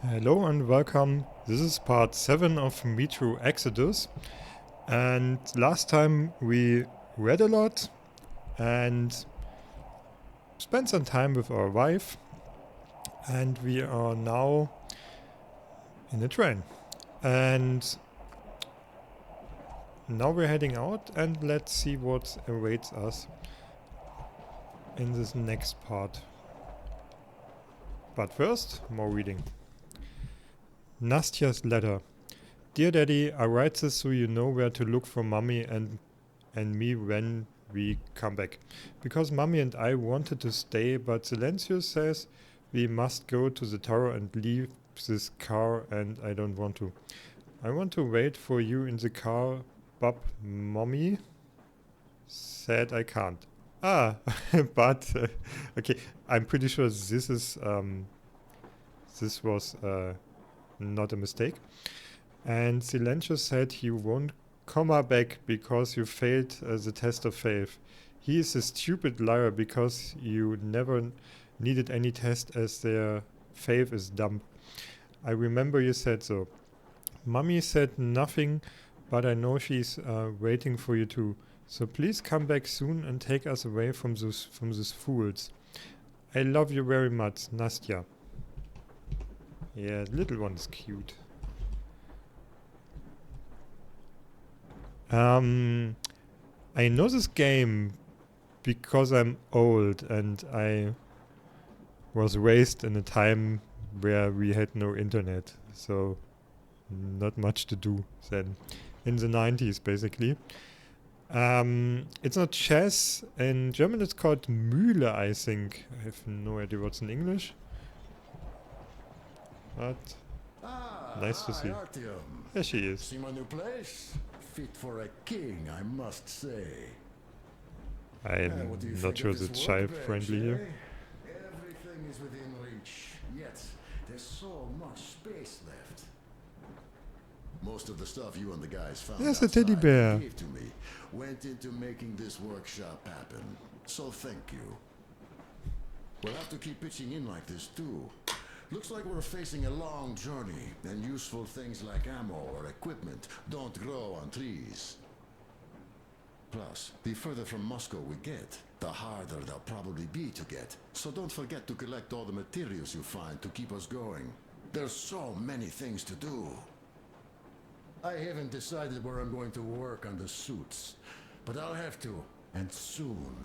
Hello and welcome. This is part 7 of Metro Exodus. And last time we read a lot and spent some time with our wife. And we are now in a train. And now we're heading out and let's see what awaits us in this next part. But first, more reading. Nastya's letter. Dear Daddy, I write this so you know where to look for Mommy and me when we come back. Because Mommy and I wanted to stay, but Silencio says we must go to the tower and leave this car, and I don't want to. I want to wait for you in the car, but Mommy said I can't. Ah, but okay, I'm pretty sure this was not a mistake. And Silencio said he won't come back because you failed the test of faith. He is a stupid liar because you never needed any test as their faith is dumb. I remember you said so. Mummy said nothing, but I know she's waiting for you too. So please come back soon and take us away from these fools. I love you very much, Nastya. Yeah, little one is cute. I know this game because I'm old and I was raised in a time where we had no internet, so not much to do then. In the 90s, basically. It's not chess. In German, it's called Mühle, I think. I have no idea what's in English. But nice to see. Artyom. There she is. See my new place? Fit for a king, I must say. I'm What do you not think sure of this it's child workbench, friendly here. Everything is within reach, yet there's so much space left. Most of the stuff you and the guys found There's a outside teddy bear. and gave to me went into making this workshop happen. So thank you. We'll have to keep pitching in like this too. Looks like we're facing a long journey, and useful things like ammo or equipment don't grow on trees. Plus, the further from Moscow we get, the harder they'll probably be to get. So don't forget to collect all the materials you find to keep us going. There's so many things to do. I haven't decided where I'm going to work on the suits, but I'll have to, and soon.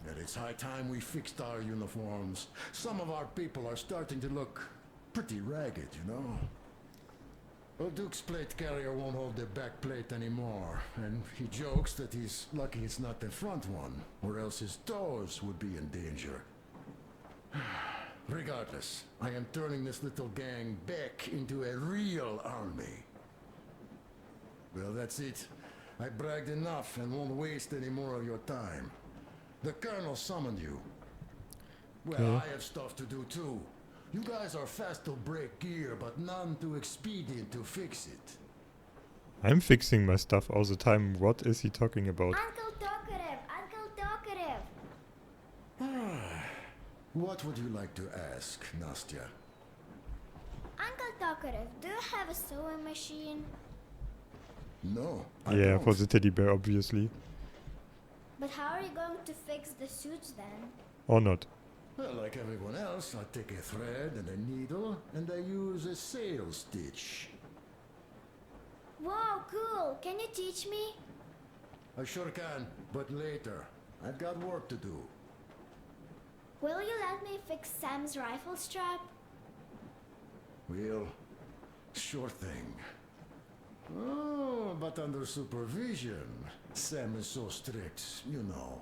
And it's high time we fixed our uniforms. Some of our people are starting to look pretty ragged, you know? Well, Duke's plate carrier won't hold the back plate anymore, and he jokes that he's lucky it's not the front one, or else his toes would be in danger. Regardless, I am turning this little gang back into a real army. Well, that's it. I bragged enough and won't waste any more of your time. The Colonel summoned you. Well, Okay. I have stuff to do too. You guys are fast to break gear, but none too expedient to fix it. I'm fixing my stuff all the time. What is he talking about? Uncle Talkative! Uncle Talkative! What would you like to ask, Nastya? Uncle Talkative, do you have a sewing machine? No, I Yeah, don't. for the teddy bear, obviously. But how are you going to fix the suits then? Or not. Well, like everyone else, I take a thread and a needle, and I use a sail stitch. Wow, cool! Can you teach me? I sure can, but later. I've got work to do. Will you let me fix Sam's rifle strap? Well, sure thing. Oh, but under supervision. Sam is so strict, you know.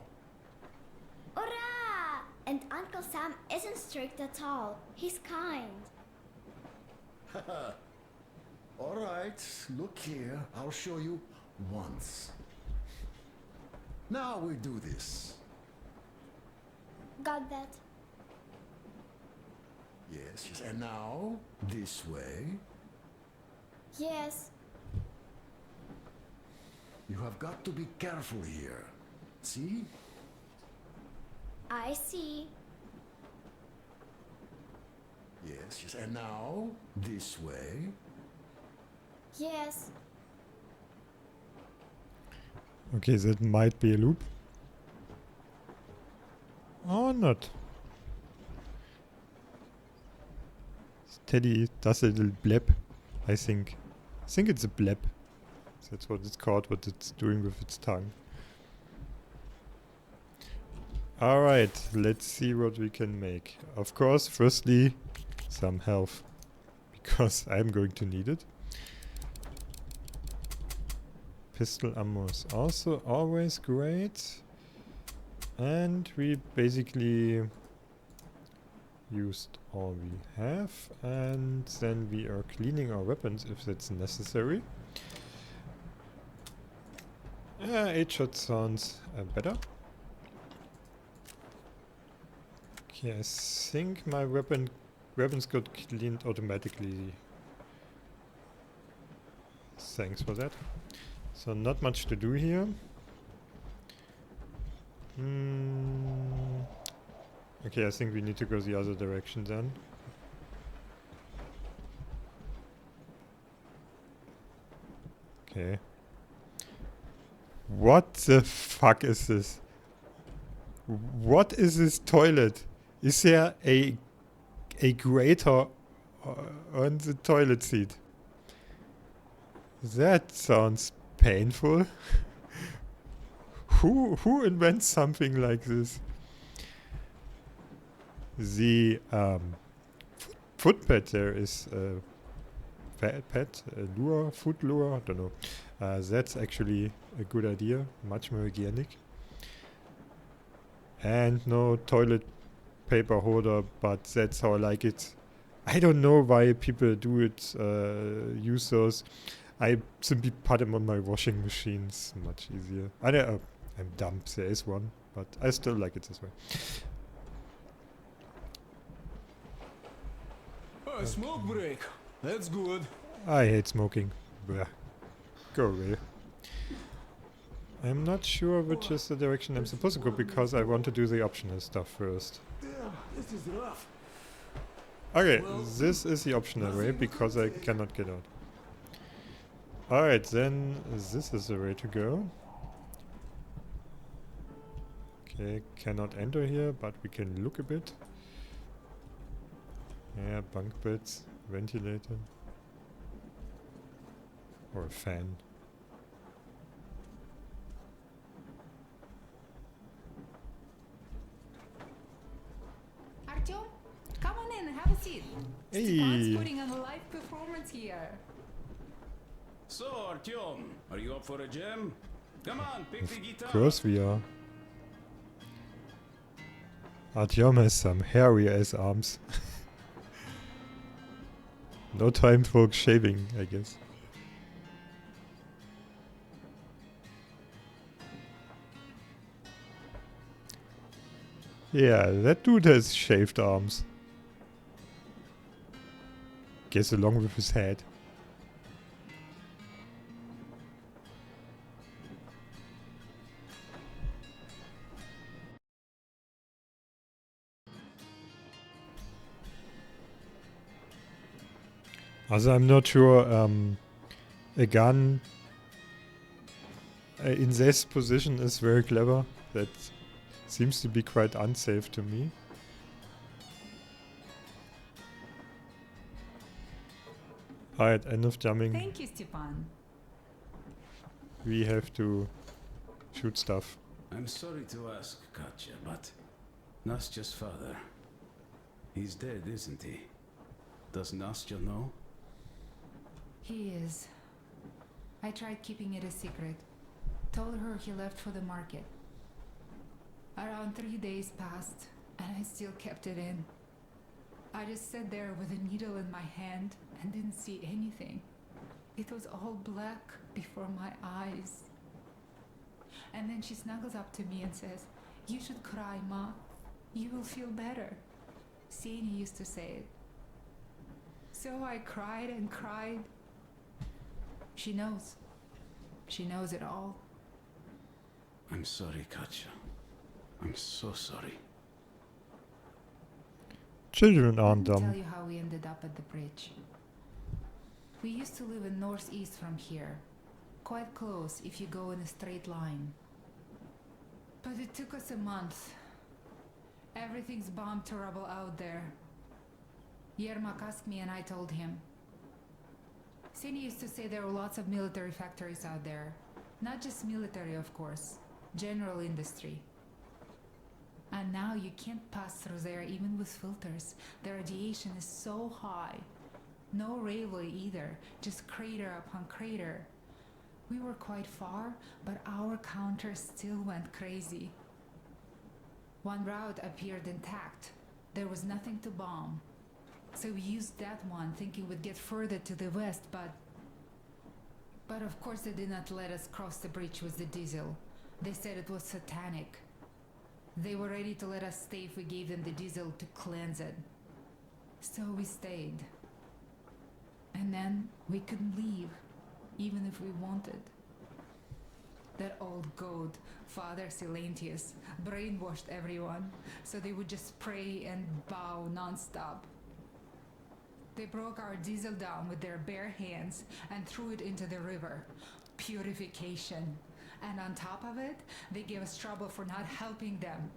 Hurrah! And Uncle Sam isn't strict at all. He's kind. All right, look here. I'll show you once. Now we do this. Got that? Yes, yes. And now, this way. Yes. You have got to be careful here. See? I see. yes. And now, this way. Yes. Okay, that might be a loop. Or not. Teddy does a little blep, I think. I think it's a blep. That's what it's called, what it's doing with its tongue. Alright, let's see what we can make. Of course, firstly, some health. Because I'm going to need it. Pistol ammo is also always great. And we basically used all we have. And then we are cleaning our weapons if that's necessary. 8 shot sounds better. Okay, I think my weapons got cleaned automatically. Thanks for that. So not much to do here. Okay, I think we need to go the other direction then. Okay. What the fuck is this? What is this toilet? Is there a grater on the toilet seat? That sounds painful. Who invents something like this? The foot pad there is pad, lure, foot lure, I don't know. That's actually a good idea, much more hygienic. And no toilet paper holder, but that's how I like it. I don't know why people do it, use those. I simply put them on my washing machines, much easier. I know, I'm dumb, there is one, but I still like it this way. A smoke break. That's good. I hate smoking. Blech. Go away. I'm not sure which is the direction I'm supposed to go because I want to do the optional stuff first. Damn, this is rough. Okay, this is the optional way because I cannot get out. Alright, then this is the way to go. Okay, cannot enter here, but we can look a bit. Yeah, bunk beds, ventilator. Or a fan. Artyom, come on in and have a seat. Hey. Stefan's putting on a live performance here. So, Artyom, are you up for a jam? Come on, pick the guitar. Of course we are. Artyom has some hairy ass arms. No time for shaving, I guess. Yeah, that dude has shaved arms. Guess along with his head. Also, I'm not sure a gun in this position is very clever. That seems to be quite unsafe to me. Alright, end of jamming. Thank you, Stepan. We have to shoot stuff. I'm sorry to ask, Katya, but Nastya's father, he's dead, isn't he? Does Nastya know? He is. I tried keeping it a secret. Told her he left for the market. Around 3 days passed, and I still kept it in. I just sat there with a needle in my hand and didn't see anything. It was all black before my eyes. And then she snuggles up to me and says, "You should cry, Ma. You will feel better." Sieni used to say it. So I cried and cried. She knows. She knows it all. I'm sorry, Katya. I'm so sorry. Children Let aren't me tell dumb. you how we ended ended up at the bridge. We used to live in northeast from here, quite close if you go in a straight line. But it took us a month. Everything's bombed to rubble out there. Yermak asked me and I told him. Sini used to say there were lots of military factories out there. Not just military, of course. General industry. And now you can't pass through there even with filters. The radiation is so high. No railway either, just crater upon crater. We were quite far, but our counter still went crazy. One route appeared intact. There was nothing to bomb. So we used that one, thinking we'd get further to the west, but of course they did not let us cross the bridge with the diesel. They said it was satanic. They were ready to let us stay if we gave them the diesel to cleanse it. So we stayed. And then we couldn't leave, even if we wanted. That old goat, Father Silentius, brainwashed everyone, so they would just pray and bow non-stop. They broke our diesel down with their bare hands and threw it into the river. Purification. And on top of it, they gave us trouble for not helping them.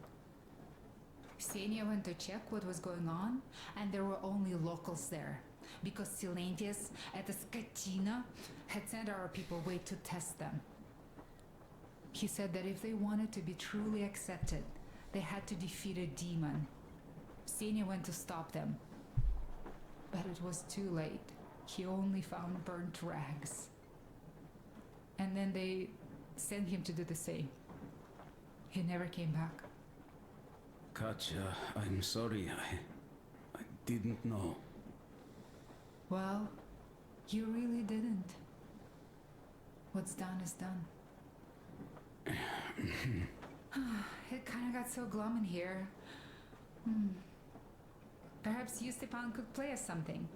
Ksenia went to check what was going on, and there were only locals there, because Silentius at the Skatina had sent our people away to test them. He said that if they wanted to be truly accepted, they had to defeat a demon. Ksenia went to stop them. But it was too late. He only found burnt rags. And then they sent him to do the same. He never came back. Katja, I'm sorry. I didn't know. Well, you really didn't. What's done is done. It kind of got so glum in here. Perhaps you, Stepan, could play us something.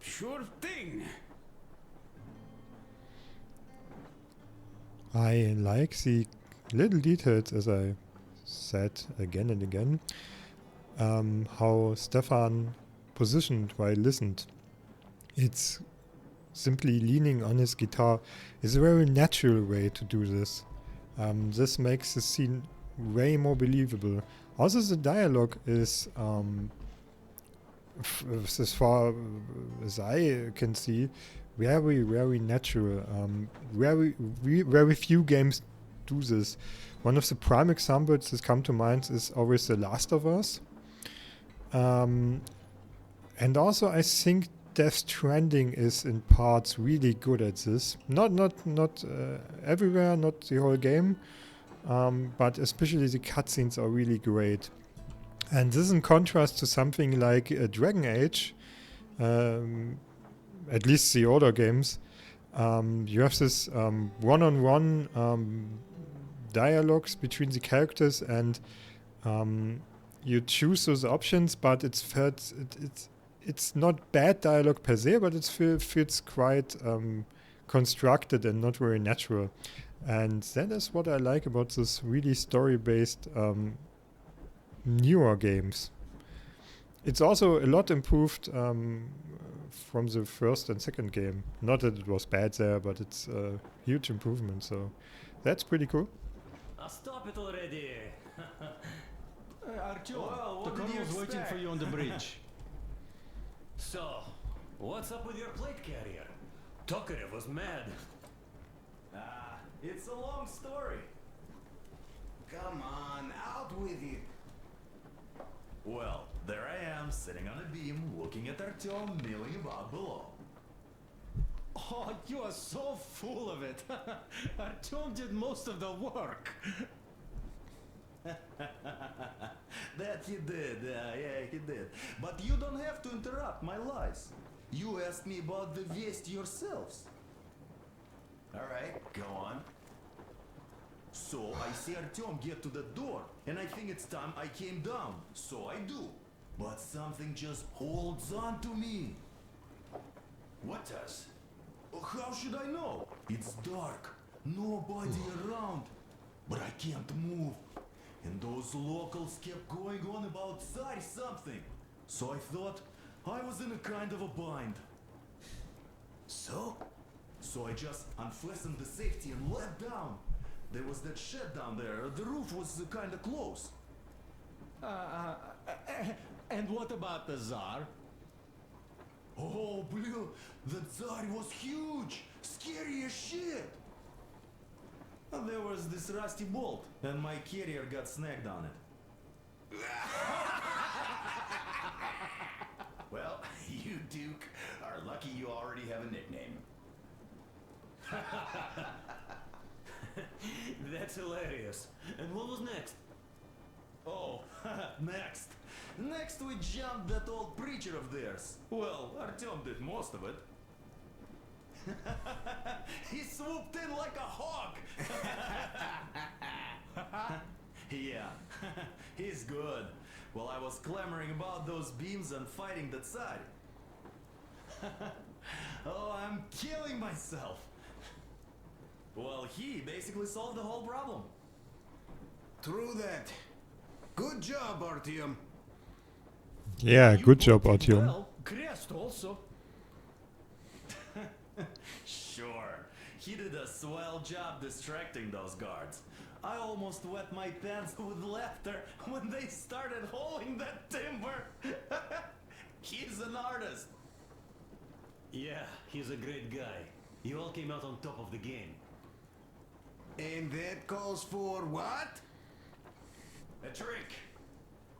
Sure thing. I like the little details, as I said again and again, how Stefan positioned while listened. It's simply leaning on his guitar is a very natural way to do this. This makes the scene way more believable. Also, the dialogue is, as far as I can see, very, very natural. Very few games do this. One of the prime examples that come to mind is always The Last of Us. And also, I think Death Stranding is in parts really good at this. Not everywhere, not the whole game. But especially the cutscenes are really great. And this is in contrast to something like Dragon Age, at least the older games. You have this one-on-one dialogues between the characters, and you choose those options, but it's not bad dialogue per se, but it feels quite constructed and not very natural. And that is what I like about this really story-based newer games. It's also a lot improved from the first and second game. Not that it was bad there, but it's a huge improvement, so that's pretty cool. Stop it already! Artyom, Well, the what did you colonel's waiting for expect? you on the bridge. So, what's up with your plate carrier? Tokarev was mad. It's a long story. Come on, out with it. Well, there I am, sitting on a beam, looking at Artyom milling about below. Oh, you are so full of it. Artyom did most of the work. That he did, yeah, he did. But you don't have to interrupt my lies. You asked me about the Vest yourselves. Alright, go on. So I see Artyom get to the door, and I think it's time I came down. So I do. But something just holds on to me. What does? How should I know? It's dark, nobody around, but I can't move. And those locals kept going on about Tsar something. So I thought I was in a kind of a bind. So? So I just unfastened the safety and let down. There was that shed down there. The roof was kind of close. And what about the Tsar? Oh, Blue, the Tsar was huge. Scary as shit. And there was this rusty bolt, and my carrier got snagged on it. Well, you, Duke, are lucky you already have a nickname. That's hilarious. And what was next? Oh, next. Next we jumped that old preacher of theirs. Well, Artyom did most of it. He swooped in like a hawk. Yeah, he's good. While I was clamoring about those beams and fighting that side. Oh, I'm killing myself. Well, he basically solved the whole problem. True that. Good job, Artyom. Yeah, You good job, both did Artyom. well. Crest also. Sure, he did a swell job distracting those guards. I almost wet my pants with laughter when they started hauling that timber. He's an artist. Yeah, he's a great guy. You all came out on top of the game. And that calls for what? A trick.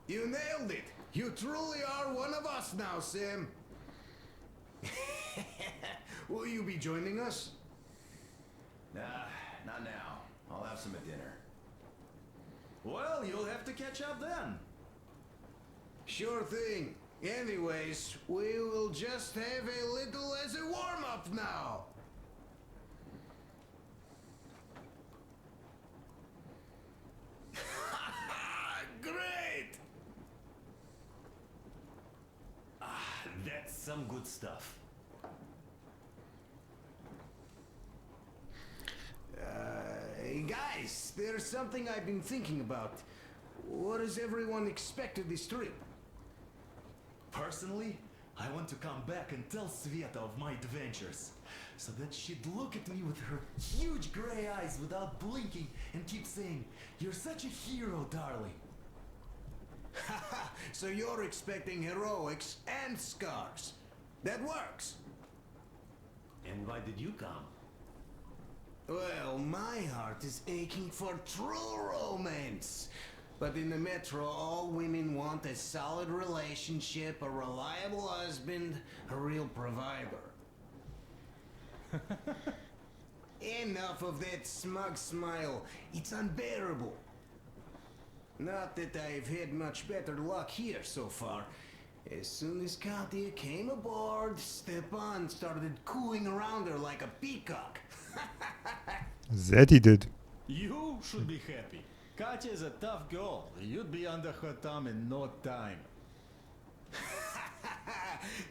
You nailed it. You truly are one of us now, Sam. Will you be joining us? Nah, not now. I'll have some at dinner. Well, you'll have to catch up then. Sure thing. Anyways, we will just have a little as a warm-up now. Great! That's some good stuff. Hey guys, there's something I've been thinking about. What does everyone expect of this trip? Personally, I want to come back and tell Sveta of my adventures. So that she'd look at me with her huge gray eyes without blinking and keep saying, "You're such a hero, darling." So you're expecting heroics and scars. That works. And why did you come? Well, my heart is aching for true romance. But in the metro, all women want a solid relationship, a reliable husband, a real provider. Enough of that smug smile. It's unbearable. Not that I've had much better luck here so far. As soon as Katya came aboard, Stepan started cooing around her like a peacock. That he did. You should be happy. Katya is a tough girl. You'd be under her thumb in no time.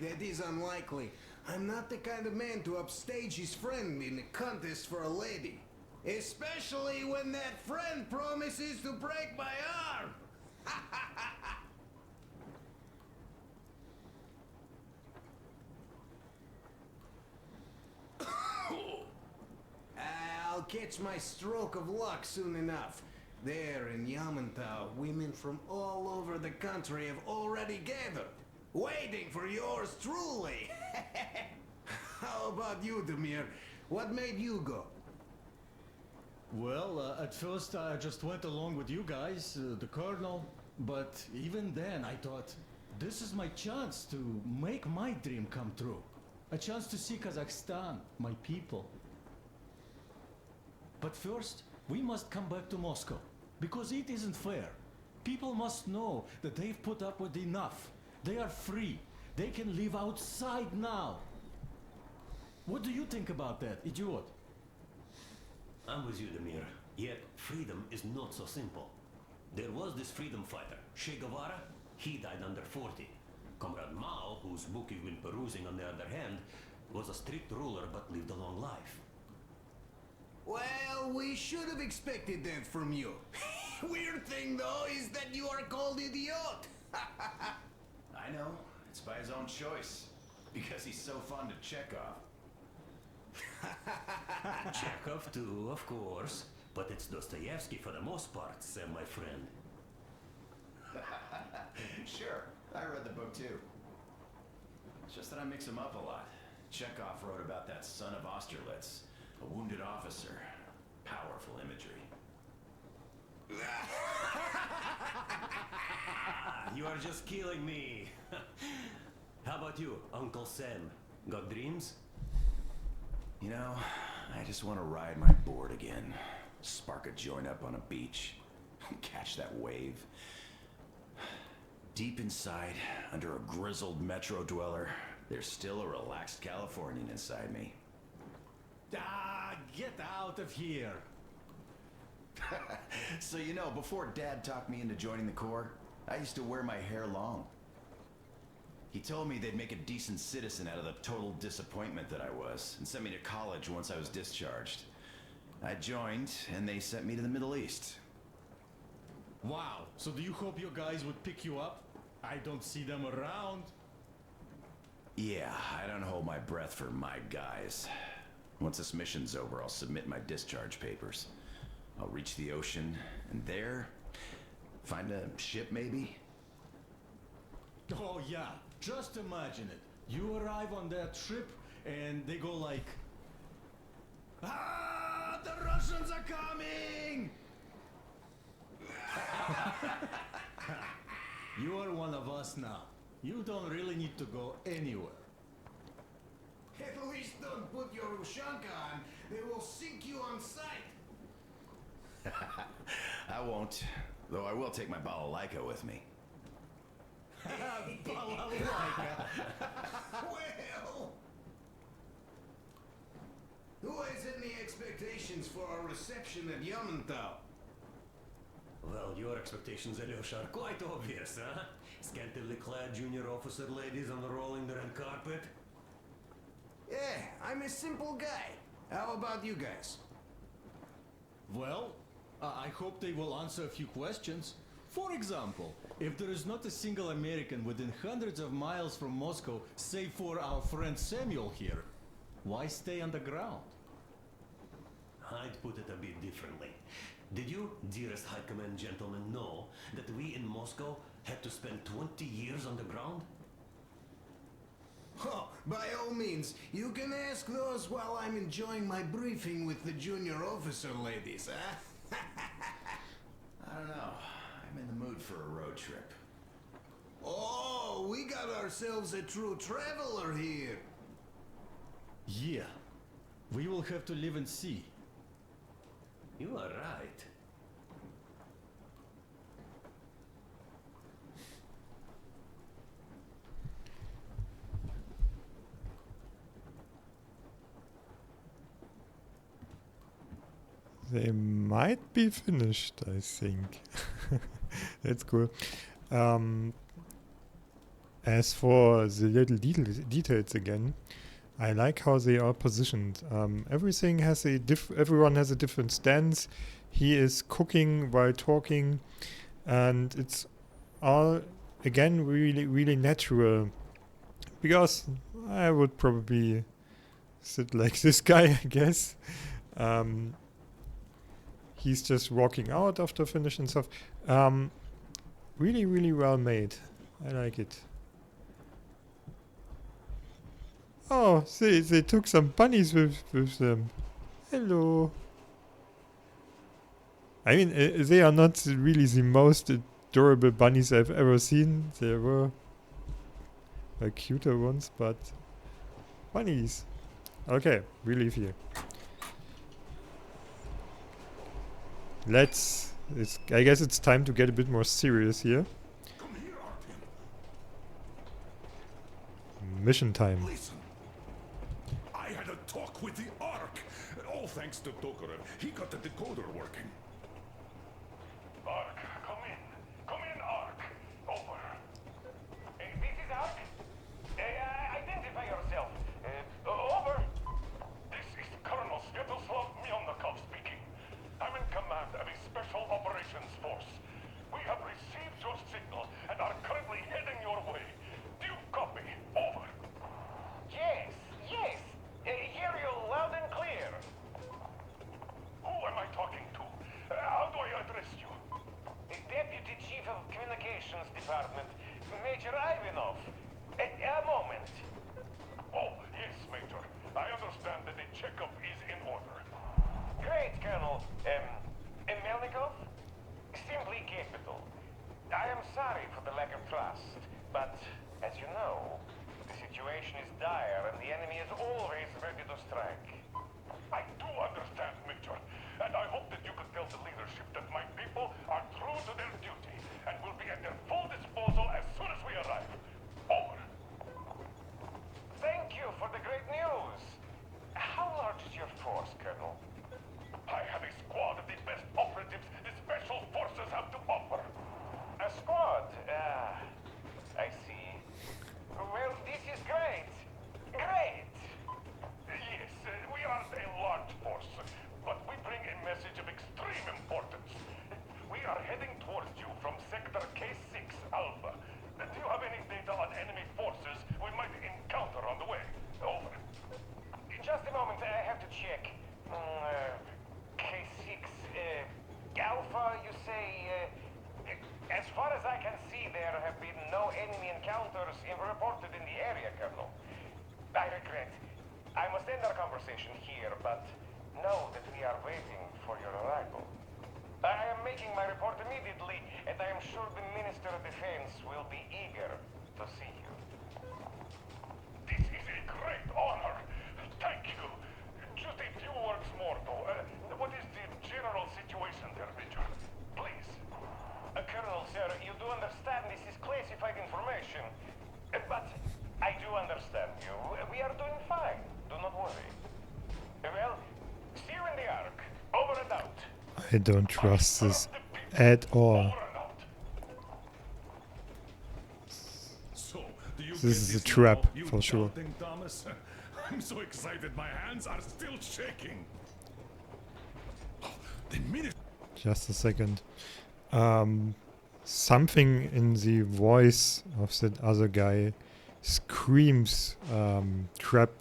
That is unlikely. I'm not the kind of man to upstage his friend in a contest for a lady. Especially when that friend promises to break my arm. I'll catch my stroke of luck soon enough. There in Yamantau, women from all over the country have already gathered, waiting for yours truly. How about you, Demir? What made you go? Well, at first I just went along with you guys, the colonel. But even then I thought, this is my chance to make my dream come true. A chance to see Kazakhstan, my people. But first, we must come back to Moscow, because it isn't fair. People must know that they've put up with enough. They are free. They can live outside now. What do you think about that, idiot? I'm with you, Demir. Yet, freedom is not so simple. There was this freedom fighter, Che Guevara. He died under 40. Comrade Mao, whose book you've been perusing on the other hand, was a strict ruler but lived a long life. Well, we should have expected that from you. Weird thing, though, is that you are called idiot. I know. It's by his own choice. Because he's so fond of Chekhov. Chekhov too, of course. But it's Dostoevsky for the most part, Sam, my friend. Sure, I read the book too. It's just that I mix him up a lot. Chekhov wrote about that son of Austerlitz, a wounded officer. Powerful imagery. You are just killing me. How about you, Uncle Sam? Got dreams? You know, I just want to ride my board again. Spark a joint up on a beach. Catch that wave. Deep inside, under a grizzled metro dweller, there's still a relaxed Californian inside me. Ah, get out of here. So you know, before Dad talked me into joining the Corps, I used to wear my hair long. He told me they'd make a decent citizen out of the total disappointment that I was, and sent me to college once I was discharged. I joined, and they sent me to the Middle East. Wow, so do you hope your guys would pick you up? I don't see them around. Yeah, I don't hold my breath for my guys. Once this mission's over, I'll submit my discharge papers. I'll reach the ocean, and there, find a ship maybe? Oh yeah, just imagine it. You arrive on that ship, and they go like... Ah, the Russians are coming! You are one of us now. You don't really need to go anywhere. At least don't put your Ushanka on. They will sink you on sight. I won't, though I will take my balalaika with me. Balalaika. Well, who has any expectations for our reception at Yamantau? Well, your expectations, Alyosha, are quite obvious, huh? Scantily clad junior officer ladies unrolling the red carpet. Yeah, I'm a simple guy. How about you guys? Well, I hope they will answer a few questions. For example, if there is not a single American within hundreds of miles from Moscow, save for our friend Samuel here, why stay underground? I'd put it a bit differently. Did you, dearest High Command gentlemen, know that we in Moscow had to spend 20 years underground? Oh, by all means, you can ask those while I'm enjoying my briefing with the junior officer ladies, huh? I don't know. I'm in the mood for a road trip. Oh, we got ourselves a true traveler here. Yeah, we will have to live and see. You are right. They might be finished, I think. That's cool. As for the little details again, I like how they are positioned. Everything has everyone has a different stance. He is cooking while talking, and it's all again really natural. Because I would probably sit like this guy, I guess. He's just walking out after finishing stuff. Really well made. I like it. Oh, they took some bunnies with them. Hello. I mean, they are not really the most adorable bunnies I've ever seen. There were cuter ones, but bunnies. Okay, we leave here. I guess it's time to get a bit more serious here. Come here, Artyom. Mission time. Listen. I had a talk with the Ark. All thanks to Tokarev. He got the decoder working. Ark, come in. Come in, Ark. Over. This is Ark. Identify yourself. Over. This is Colonel Sviatoslav Mylnikov speaking. I'm in command of a special operations force. We have received your signal and are currently heading your way. Do you copy? to strike. I do understand, Major, and I hope that you could tell the leadership that my people are true to their duty and will be at their full disposal as soon as we arrive. Over. Thank you for the great news. How large is your force, Colonel? I have a squad of the best operatives the Special Forces have to offer. A squad? I see. Well, this is great. Great! Yes, we aren't a large force, but we bring a message of extreme importance. We are heading towards you from Sector K6 Alpha. Do you have any data on enemy forces we might encounter on the way? Over. Just a moment, I have to check. K6, Alpha, you say? As far as I can see, there have been no enemy encounters reported in the area, Colonel. I regret. I must end our conversation here, but know that we are waiting for your arrival. I am making my report immediately, and I am sure the Minister of Defense will be eager to see you. This is a great honor. Thank you. Just a few words more, though. What is the general situation there, Major? Please. Colonel, sir, you do understand this is classified information. But I do understand you. We are doing fine. Do not worry. Well, see you in the Ark. Over and out. I don't trust this at all. Over and out. So, do you This get is a this trap, now, you for sure. doubting Thomas? I'm so excited, my hands are still shaking. Oh, the minute. Just a second. Something in the voice of that other guy screams trap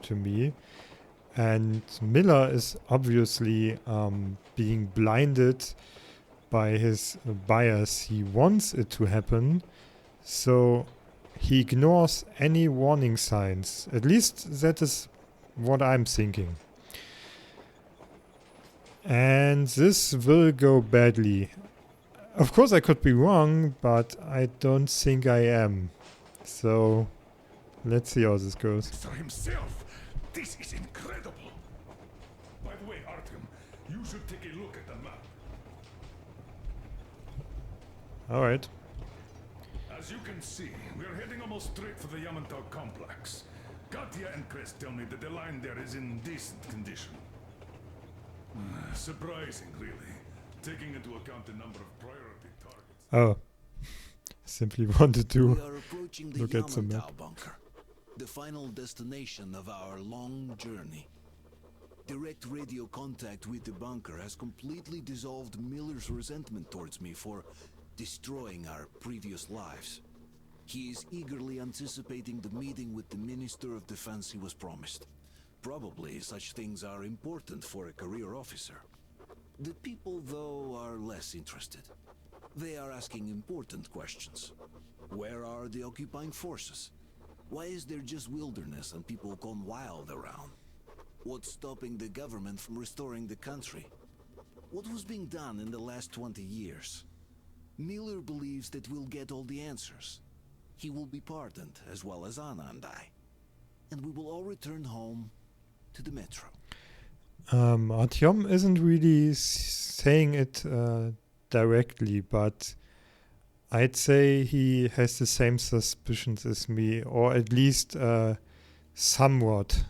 to me. And Miller is obviously being blinded by his bias. He wants it to happen, so he ignores any warning signs. At least that is what I'm thinking. And this will go badly. Of course I could be wrong, but I don't think I am. So let's see how this goes. For himself. This is incredible. By the way, Artyom, you should take a look at the map. Alright. As you can see, we are heading almost straight for the Yamantau complex. Katya and Chris tell me that the line there is in decent condition. Surprising, really, taking into account the number of priority targets. Oh. Simply wanted We to are approaching the look at the map. Yamantau bunker, the final destination of our long journey. Direct radio contact with the bunker has completely dissolved Miller's resentment towards me for destroying our previous lives. He is eagerly anticipating the meeting with the Minister of Defense he was promised. Probably such things are important for a career officer. The people, though, are less interested. They are asking important questions. Where are the occupying forces? Why is there just wilderness and people gone wild around? What's stopping the government from restoring the country? What was being done in the last 20 years? Miller believes that we'll get all the answers. He will be pardoned, as well as Anna and I. And we will all return home to the metro. Artyom isn't really saying it directly, but I'd say he has the same suspicions as me, or at least somewhat.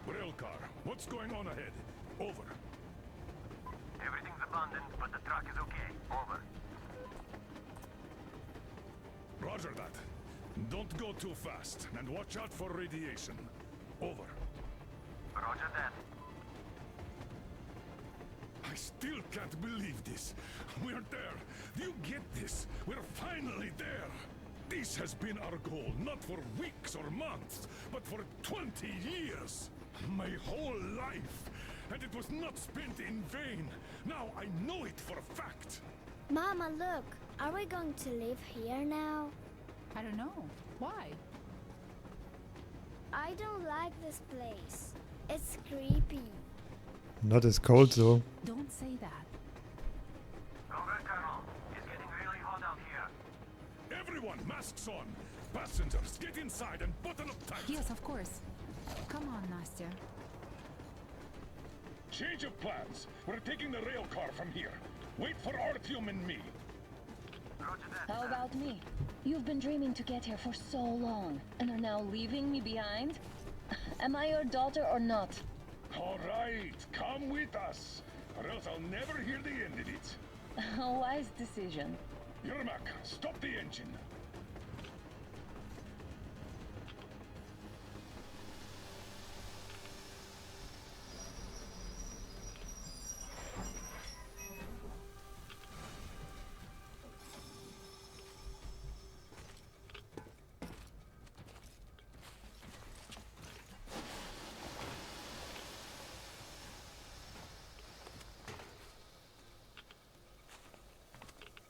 Railcar, what's going on ahead? Over. Everything's abandoned, but the truck is okay. Over. Roger that. Don't go too fast, and watch out for radiation. Over. Roger that. I still can't believe this. We're there. Do you get this? We're finally there. This has been our goal, not for weeks or months, but for 20 years. My whole life. And it was not spent in vain. Now I know it for a fact. Mama, look. Are we going to live here now? I don't know. Why? I don't like this place. It's creepy. Not as cold though. Don't say that. Over, Colonel. It's getting really hot out here. Everyone, masks on! Passengers, get inside and button up tight! Yes, of course. Come on, Nastya. Change of plans. We're taking the rail car from here. Wait for Artyom and me. Roger that. How about me? You've been dreaming to get here for so long, and are now leaving me behind? Am I your daughter or not? All right, come with us, or else I'll never hear the end of it. A wise decision. Yermak, stop the engine.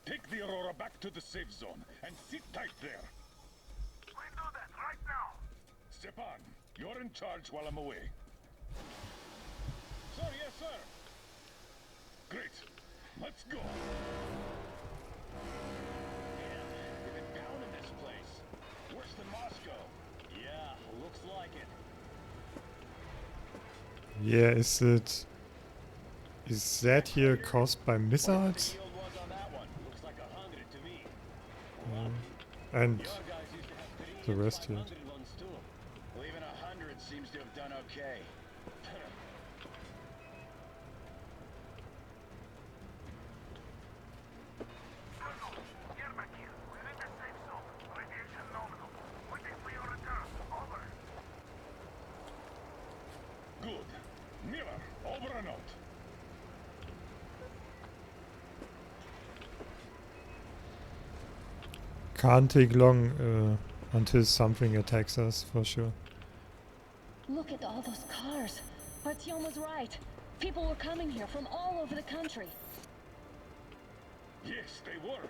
Take the Aurora back to the safe zone and sit tight there. We do that right now. Stepan, you're in charge while I'm away. Sir, yes, sir. Great. Let's go. Man, we've been down in this place. Worse than Moscow. Yeah, looks like it. Yeah, is that here caused by missiles? Yield was on that one. Looks like 100 to me. And Your guys used to have the 3 rest here. 500 ones too. Well, even 100 seems to have done okay. Colonel, Yermak here. We're in the safe zone. Radiation nominal. Waiting for your return. Over. Good. Miller, over and out. can't take long until something attacks us for sure. Look at all those cars. Artyom was right. People were coming here from all over the country. Yes, they were.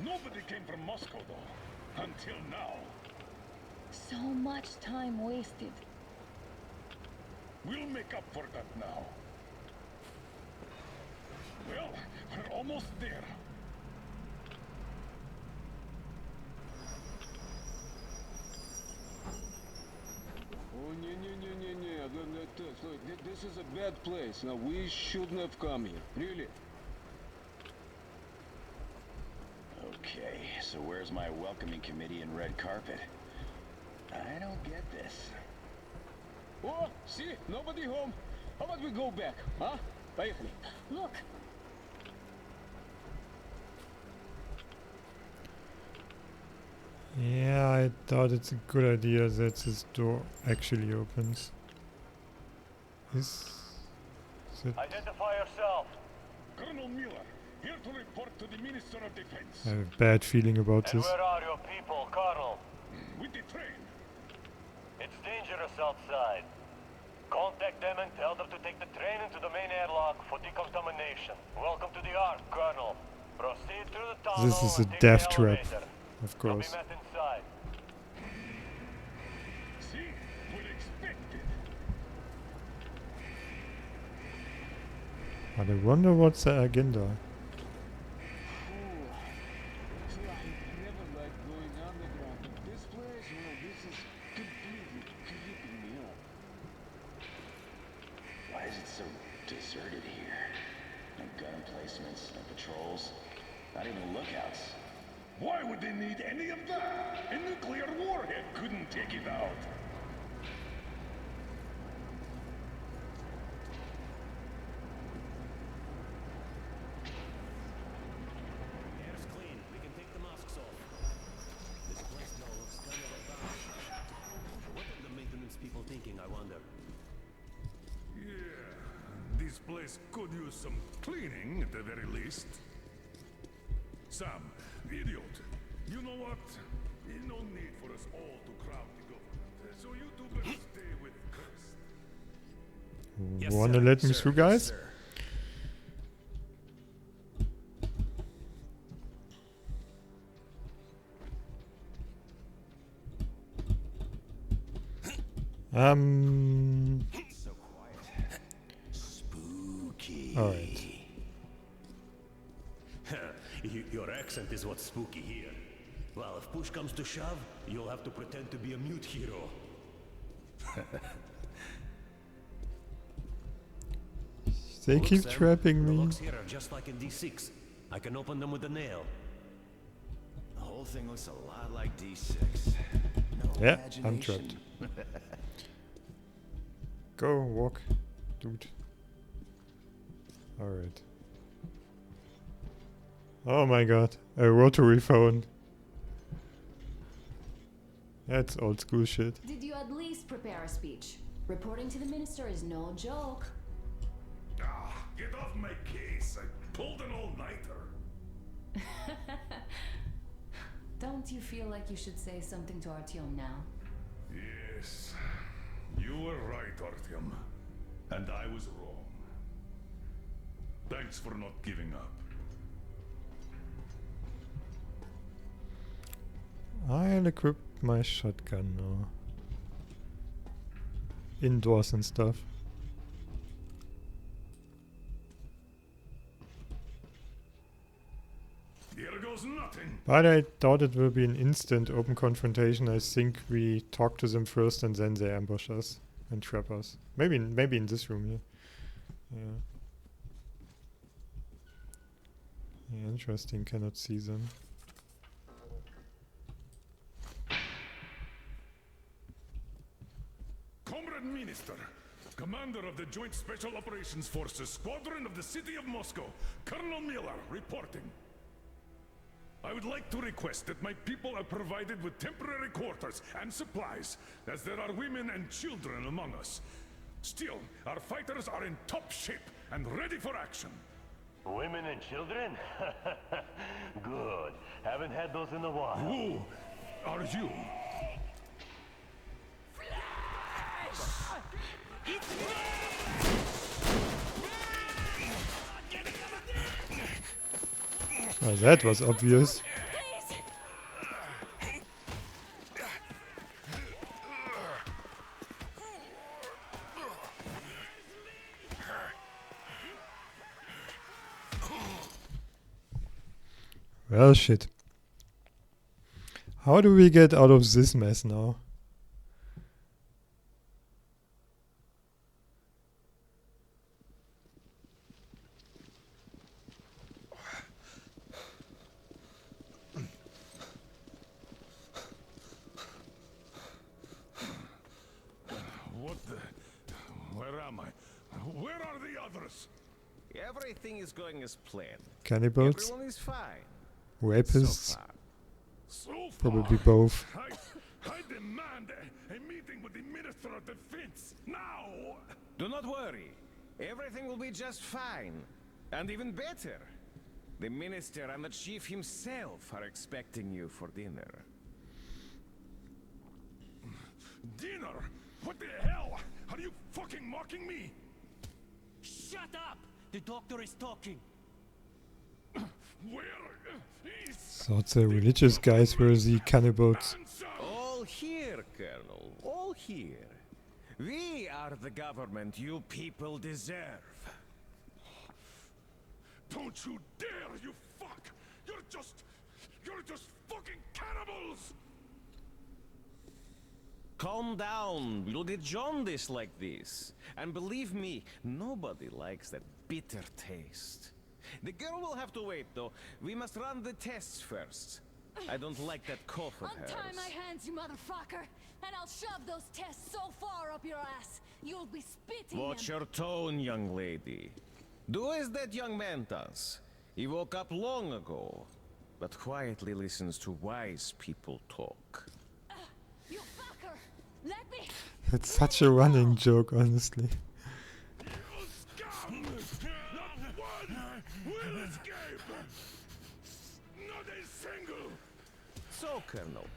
Nobody came from Moscow, though. Until now. So much time wasted. We'll make up for that now. Well, we're almost there. Oh, this is a bad place. Now, we shouldn't have come here. Really. Okay, so where's my welcoming committee and red carpet? I don't get this. Oh, see? Nobody home. How about we go back, huh? Поехали. Look. Yeah, I thought it's a good idea that this door actually opens. Is it? Identify yourself. Colonel Miller, here to report to the Minister of Defense. I have a bad feeling about And this. where are your people, Colonel? With the train. It's dangerous outside. Contact them and tell them to take the train into the main airlock for decontamination. Welcome to the Ark, Colonel. Proceed through the tunnel. This is a and take the death trap, elevator. of You'll course. be met inside. See? We're expected. But I wonder what's the agenda. See, I never liked going underground, but this place, well, this is completely creeping me out. Why is it so deserted here? No gun emplacements, no patrols, not even lookouts. Why would they need any of that? A nuclear warhead couldn't take it out. Air's clean. We can take the masks off. This place now looks kind of abandoned. What are the maintenance people thinking, I wonder? Yeah, this place could use some cleaning at the very least. Sam, idiot, you know what? There's no need for us all to crowd the government. So you two better stay with Chris. Yes, Wanna sir. let me Sir, through, yes, guys? sir. Um, So Alright. Your accent is what's spooky here. Well, if push comes to shove, you'll have to pretend to be a mute hero. They Look, keep Sam, trapping the me. locks here are just like in D6. I can open them with a nail. The whole thing looks a lot like D6. No Yeah, I'm imagination. trapped. Go, walk, dude. Alright. Oh my god, a rotary phone. That's old school shit. Did you at least prepare a speech? Reporting to the minister is no joke. Ah, get off my case. I pulled an all-nighter. Don't you feel like you should say something to Artyom now? Yes, you were right, Artyom. And I was wrong. Thanks for not giving up. I'll equip my shotgun now. Indoors and stuff. Here goes nothing. But I thought it will be an instant open confrontation. I think we talk to them first and then they ambush us and trap us. Maybe in this room here. Yeah. Yeah, interesting. Cannot see them. Comrade Minister, Commander of the Joint Special Operations Forces, Squadron of the City of Moscow, Colonel Miller, reporting. I would like to request that my people are provided with temporary quarters and supplies, as there are women and children among us. Still, our fighters are in top shape and ready for action. Women and children? Good. Haven't had those in a while. Who are you? Oh, that was obvious. Well, shit. How do we get out of this mess now? What the... Where am I? Where are the others? Everything is going as planned. Cannibals? Everyone is fine. Rapists? So far. So far, Probably both. I demand a meeting with the Minister of Defense now! Do not worry. Everything will be just fine. And even better. The Minister and the Chief himself are expecting you for dinner. Dinner? What the hell? Are you fucking mocking me? Shut up! The doctor is talking. Where is... So the religious guys were the cannibals. All here, Colonel. All here. We are the government you people deserve. Don't you dare, you fuck! You're just fucking cannibals! Calm down. We'll get jaundice like this. And believe me, nobody likes that bitter taste. The girl will have to wait, though. We must run the tests first. I don't like that cough of hers. Untie my hands, you motherfucker, and I'll shove those tests so far up your ass, you'll be spitting Watch them. your tone, young lady. Do as that young man does. He woke up long ago, but quietly listens to wise people talk. You fucker! Let me... It's such a running joke, honestly. Not one will escape! Not a single! So, Colonel,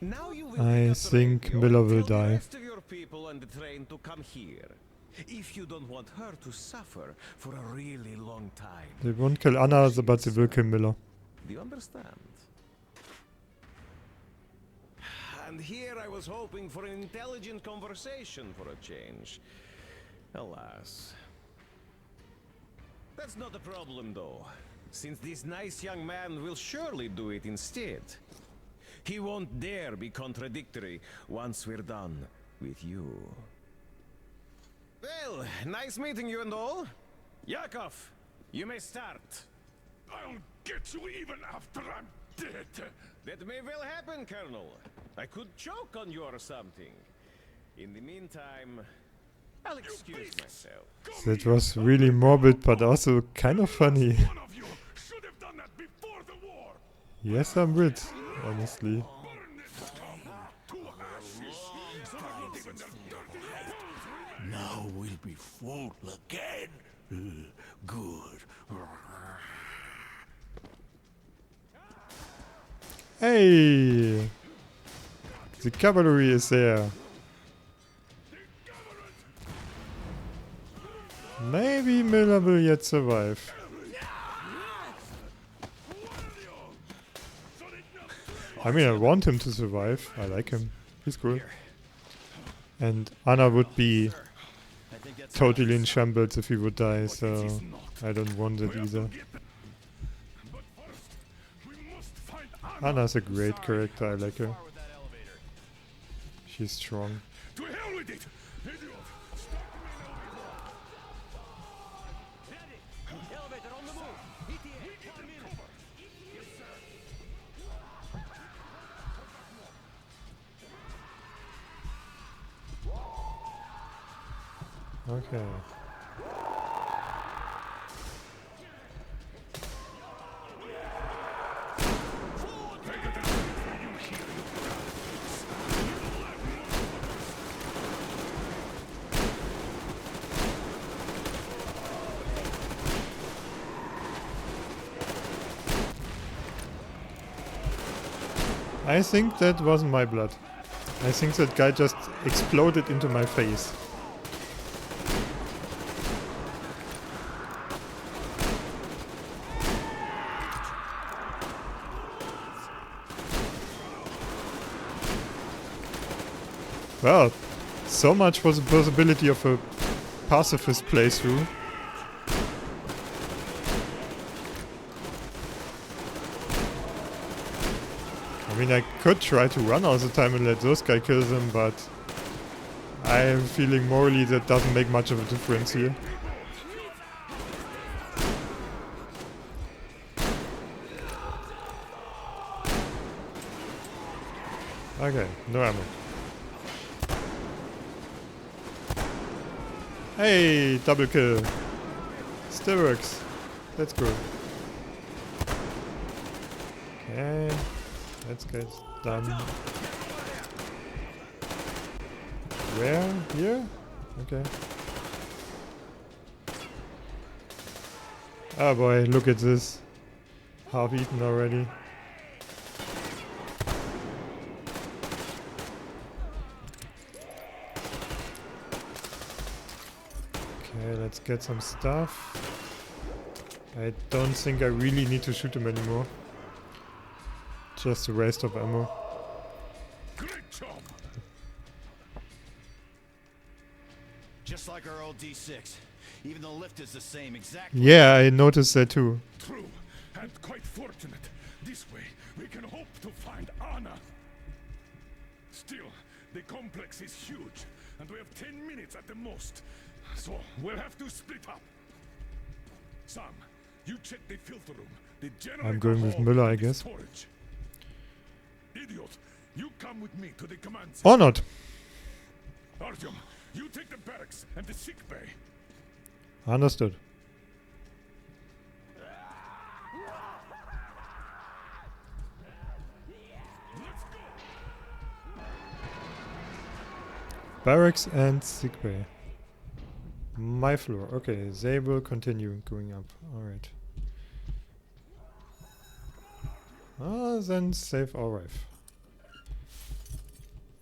now you will I pick up the think radio Miller and will tell the die. rest of your people on the train to come here. If you don't want her to suffer for a really long time. They won't kill Anna, but they will kill Miller. Do you understand? And here I was hoping for an intelligent conversation for a change. Alas. That's not a problem, though, since this nice young man will surely do it instead. He won't dare be contradictory once we're done with you. Well, nice meeting you and all. Yakov, you may start. I'll get you even after I'm dead. That may well happen, Colonel. I could choke on you or something. In the meantime, I'll excuse myself. That was really morbid, but also kind of funny. Yes, I'm with, honestly. Now we'll be full again. Good. Hey! The cavalry is there. Maybe Miller will yet survive. I mean, I want him to survive. I like him. He's cool. And Anna would be totally in shambles if he would die, so I don't want it either. Anna's a great character, I like her. She's strong. To hell with it! Idiot! Elevator on the move. ETA, 1 minute. Yes, sir. Okay. I think that wasn't my blood. I think that guy just exploded into my face. Well, so much for the possibility of a pacifist playthrough. I mean, I could try to run all the time and let those guys kill them, but I am feeling morally that doesn't make much of a difference here. Okay, no ammo. Hey, double kill. Still works. That's cool. Okay, let's get done. Where? Here? Okay. Oh boy, look at this. Half eaten already. Okay, let's get some stuff. I don't think I really need to shoot him anymore. Just a waste of ammo. Great job. Just like our old D6. Even the lift is the same, exactly. Yeah, I noticed that too. True, and quite fortunate. This way, we can hope to find Anna. Still, the complex is huge, and we have 10 minutes at the most. So, we'll have to split up. Sam, you check the filter room. The generator I'm going with hall, Müller, I and the guess. storage. Idiot, you come with me to the command center. Or not. Artyom, you take the barracks and the sick bay. Understood. Barracks and sickbay. My floor. Okay, they will continue going up. Alright. Then save our wife.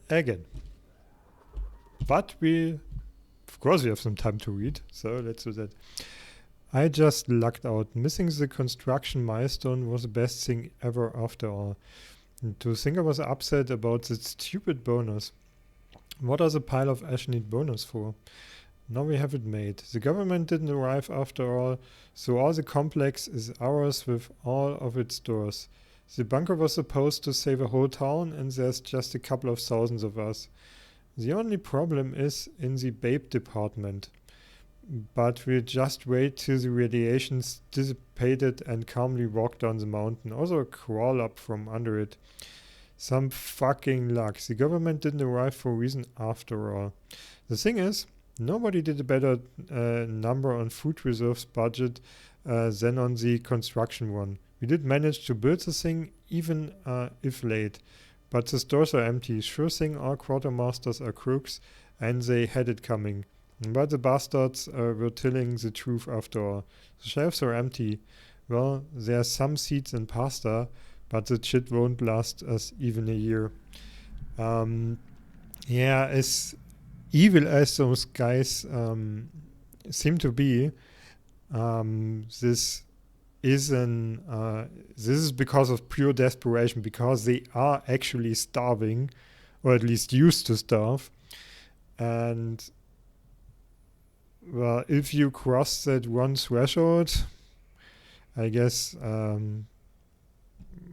Again. But of course we have some time to read, so let's do that. I just lucked out. Missing the construction milestone was the best thing ever after all. And to think I was upset about that stupid bonus. What does a pile of ash need bonus for? Now we have it made. The government didn't arrive after all, so all the complex is ours with all of its stores. The bunker was supposed to save a whole town, and there's just a couple of thousands of us. The only problem is in the babe department. But we'll just wait till the radiation's dissipated and calmly walk down the mountain. Also crawl up from under it. Some fucking luck. The government didn't arrive for a reason after all. The thing is, nobody did a better number on food reserves budget than on the construction one. We did manage to build the thing, even if late. But the stores are empty. Sure thing all quartermasters are crooks, and they had it coming. But the bastards were telling the truth after all. The shelves are empty. Well, there's some seeds and pasta, but the shit won't last us even a year. Yeah, as evil as those guys seem to be, this is because of pure desperation, because they are actually starving, or at least used to starve. And well, if you cross that one threshold, I guess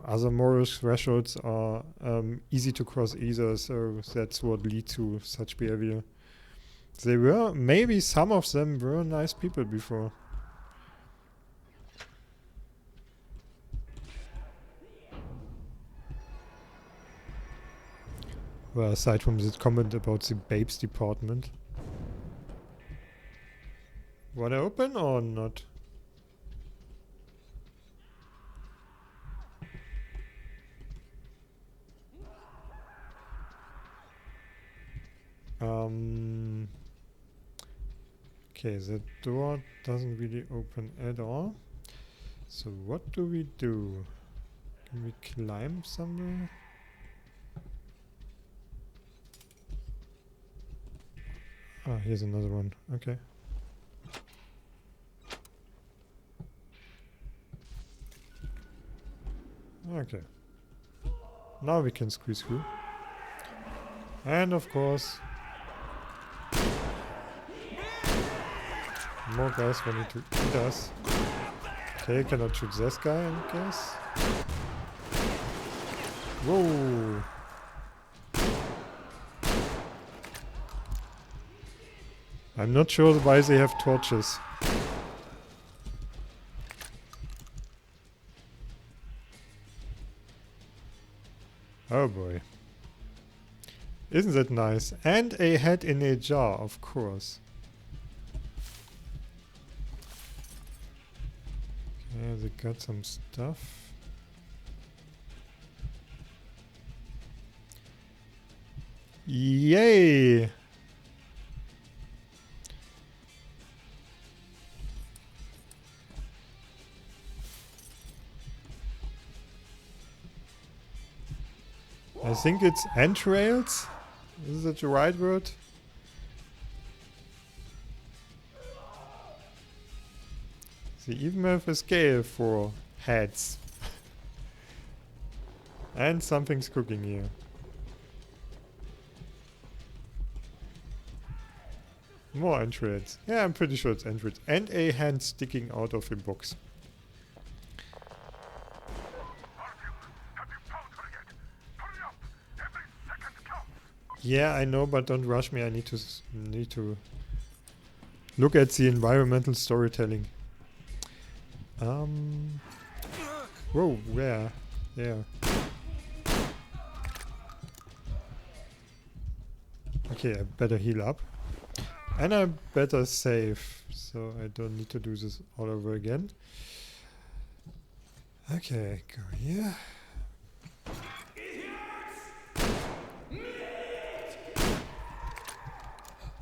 other moral thresholds are easy to cross either, so that's what leads to such behavior. Maybe some of them were nice people before. Well, aside from this comment about the babes department. Wanna open or not? Okay, the door doesn't really open at all. So what do we do? Can we climb somewhere? Ah, here's another one. Okay. Okay. Now we can squeeze through. And of course, more guys wanting to eat us. Okay, cannot shoot this guy, I guess. Whoa! I'm not sure why they have torches. Oh boy. Isn't that nice? And a head in a jar, of course. Yeah, they got some stuff. Yay! I think it's entrails. Is that the right word? They even have a scale for heads. And something's cooking here. More entrails. Yeah, I'm pretty sure it's entrails. And a hand sticking out of a box. Yeah, I know, but don't rush me. I need to look at the environmental storytelling. Whoa, where? Yeah. Okay, I better heal up. And I better save, so I don't need to do this all over again. Okay, go here.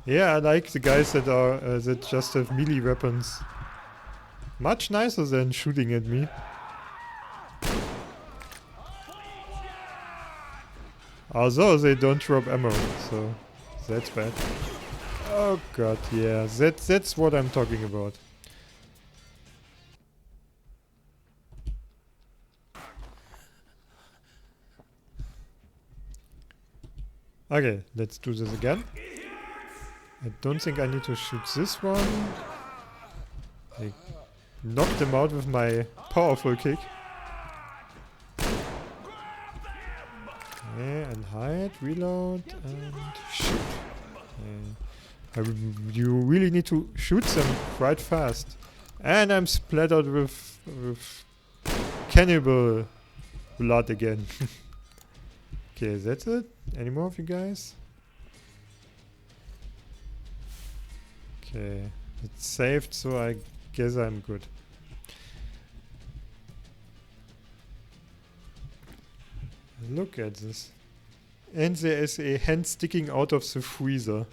Yeah, I like the guys that are that just have melee weapons. Much nicer than shooting at me. Although they don't drop ammo, so that's bad. Oh god, yeah, that's what I'm talking about. Okay, let's do this again. I don't think I need to shoot this one. I knocked him out with my powerful kick. Yeah, and hide, reload, and shoot. You really need to shoot them quite fast. And I'm splattered with cannibal blood again. Okay, that's it. Any more of you guys? Okay, it's saved, so I guess I'm good. Look at this. And there is a hand sticking out of the freezer.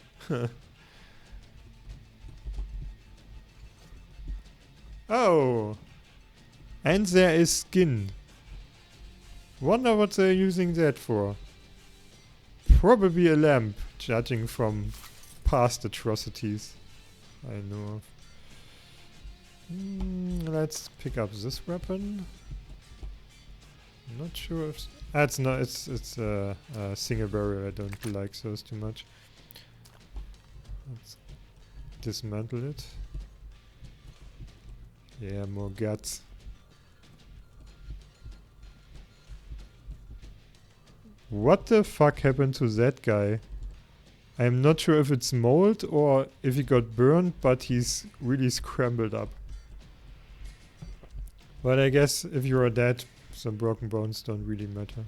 Oh! And there is skin. Wonder what they're using that for. Probably a lamp, judging from past atrocities I know of. Let's pick up this weapon. Not sure if it's not. It's a single barrel. I don't like those too much. Let's dismantle it. Yeah, more guts. What the fuck happened to that guy? I'm not sure if it's mold or if he got burned, but he's really scrambled up. But I guess if you're dead, some broken bones don't really matter.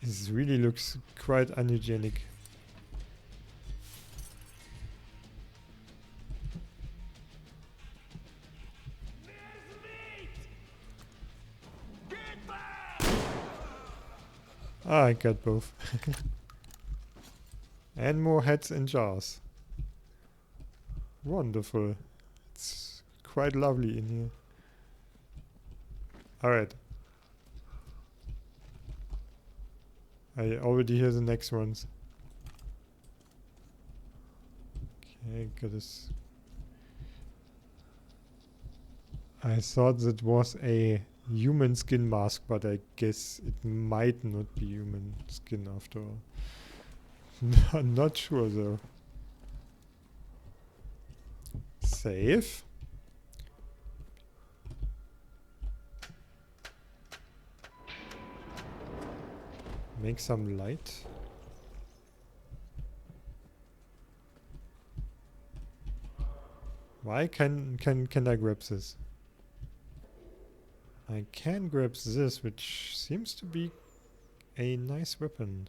This really looks quite unhygienic. Ah, I got both. And more heads in jars. Wonderful. It's quite lovely in here. Alright. I already hear the next ones. Okay, got this. I thought that was a human skin mask, but I guess it might not be human skin after all. I'm not sure though. Save. Make some light. Why can I grab this? I can grab this, which seems to be a nice weapon.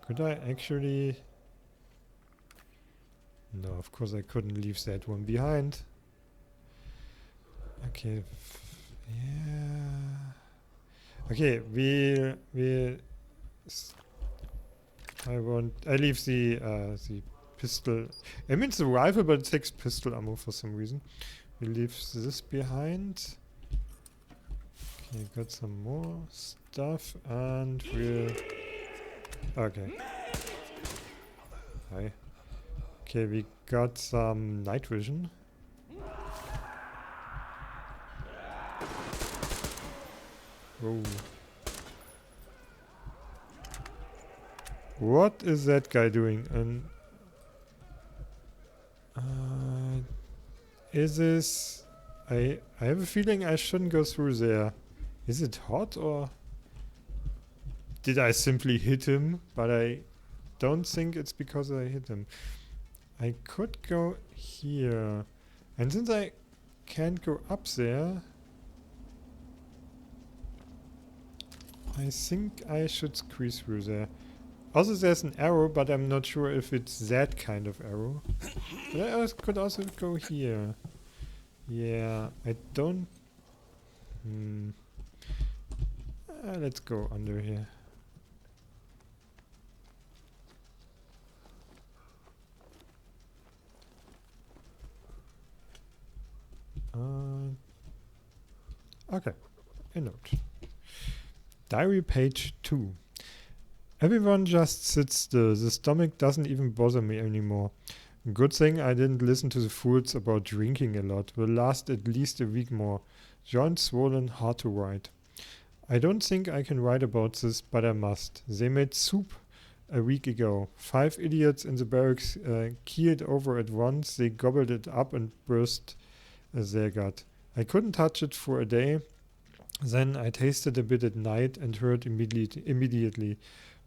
Could I actually... No, of course I couldn't leave that one behind. Okay. Yeah. Okay, I leave the pistol. I mean, it's a rifle, but it takes pistol ammo for some reason. We leave this behind. Okay, got some more stuff, and we'll... Okay. Hi. Okay, we got some night vision. Whoa. What is that guy doing? And is this... I have a feeling I shouldn't go through there. Is it hot or... Did I simply hit him? But I don't think it's because I hit him. I could go here. And since I can't go up there... I think I should squeeze through there. Also, there's an arrow, but I'm not sure if it's that kind of arrow. But I could also go here. Yeah, I don't... let's go under here. Okay, a note. Diary page 2. Everyone just sits still. The stomach doesn't even bother me anymore. Good thing I didn't listen to the fools about drinking a lot. Will last at least a week more. Joints swollen, hard to write. I don't think I can write about this, but I must. They made soup a week ago. 5 idiots in the barracks keeled over at once. They gobbled it up and burst their gut. I couldn't touch it for a day. Then I tasted a bit at night and heard immediately.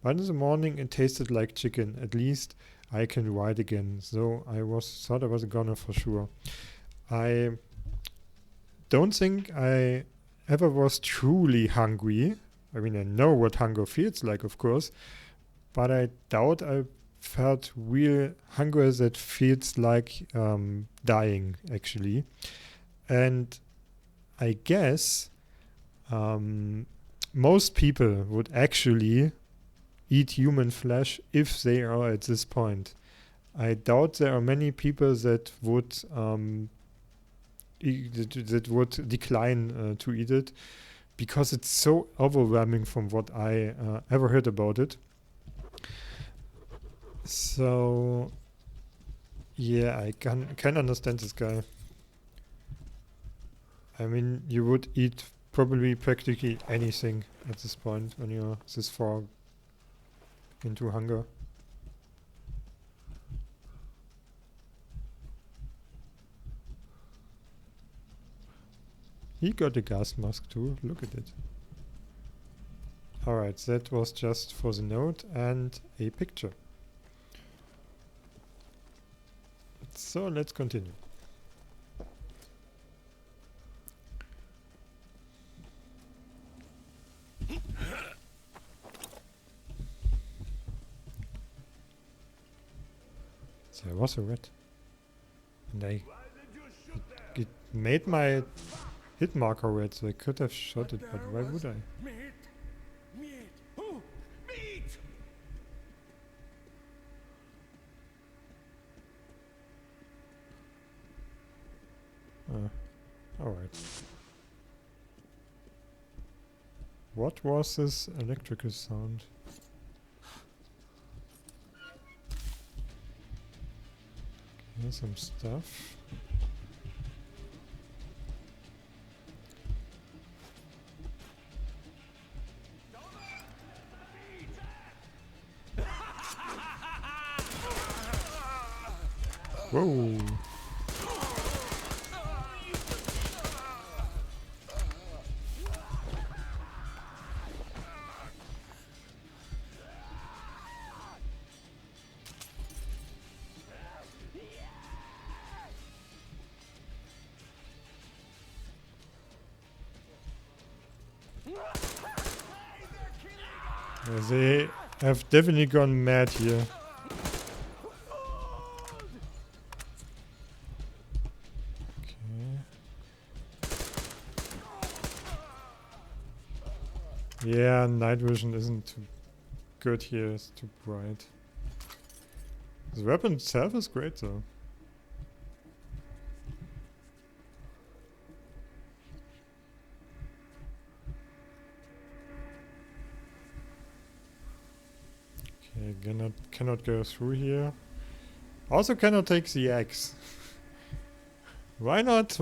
But in the morning it tasted like chicken. At least I can write again. So thought I was a goner for sure. I don't think I ever was truly hungry. I mean, I know what hunger feels like, of course, but I doubt I felt real hunger that feels like dying, actually. And I guess most people would actually eat human flesh if they are at this point. I doubt there are many people that would decline to eat it, because it's so overwhelming from what I ever heard about it. So yeah, I can understand this guy. I mean, you would eat probably practically anything at this point when you're this far into hunger. He got a gas mask too, look at it. Alright, that was just for the note and a picture. So let's continue. There was a rat. And it made my hit marker red, so I could have shot it, but why would I? Meat! Oh, meat! Alright. What was this electrical sound? Here's some stuff. Whoa. They have definitely gone mad here. Yeah, night vision isn't too good here, it's too bright. The weapon itself is great though. Okay, cannot go through here. Also cannot take the axe. Why not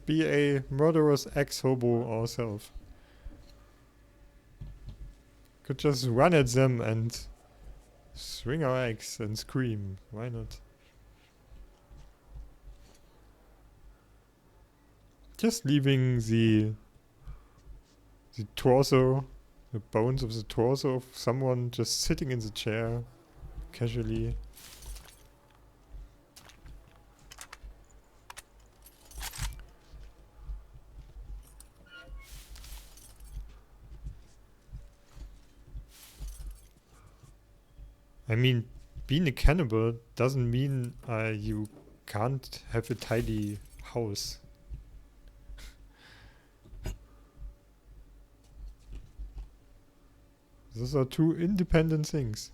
be a murderous axe hobo ourselves? Could just run at them and swing our axe and scream. Why not? Just leaving the torso, the bones of the torso of someone just sitting in the chair casually. I mean, being a cannibal doesn't mean you can't have a tidy house. Those are two independent things.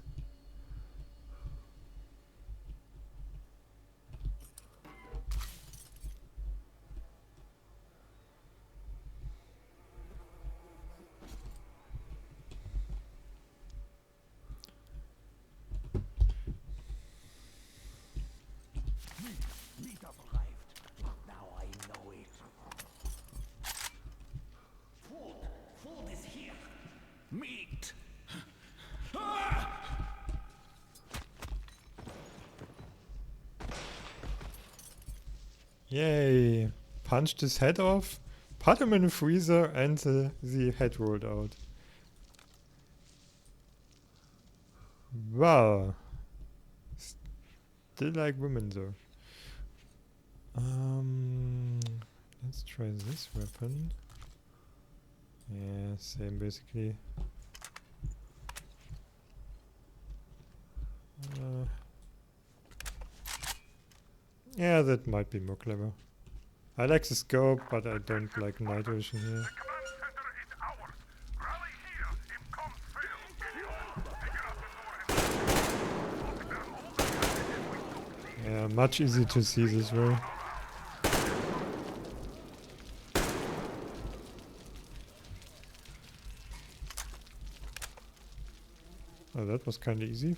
Meat have arrived. Now I know it. Food! Food is here! Meat! Yay! Punched his head off, put him in a freezer, and the head rolled out. Wow. Still like women though. Let's try this weapon. Yeah, same basically. Yeah, that might be more clever. I like the scope, but I don't like night vision here. Yeah, much easier to see this way. Oh, that was kinda easy.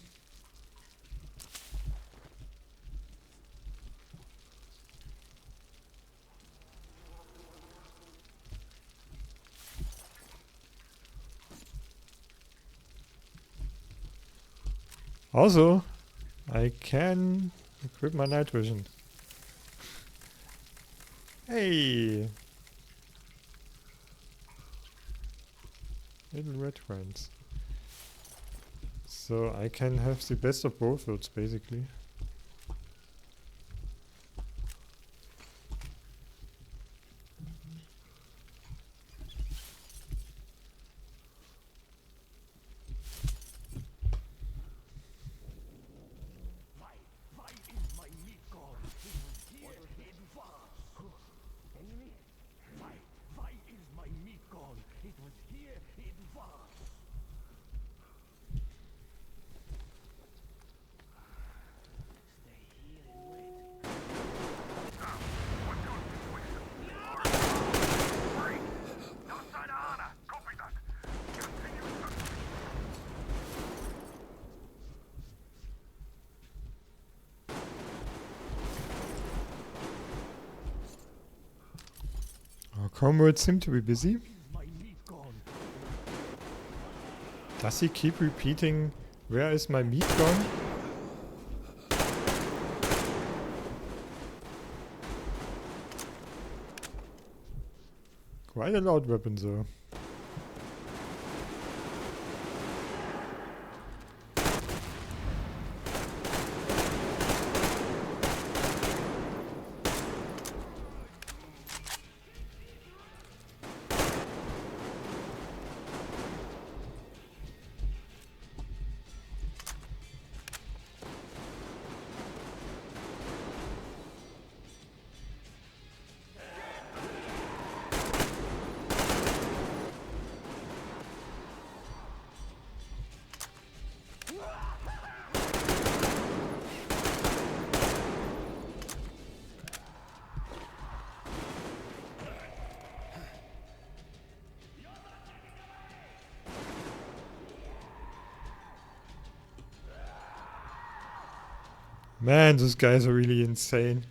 Also, I can equip my night vision. Hey! Little red ones. So I can have the best of both worlds basically. Why is my meat gone? It was here, it was. Enemy? Why is my meat gone? It was here, it was. Stay here and wait. Our comrades seem to be busy. Does he keep repeating, "Where is my meat gone?" Quite a loud weapon though. Man, those guys are really insane.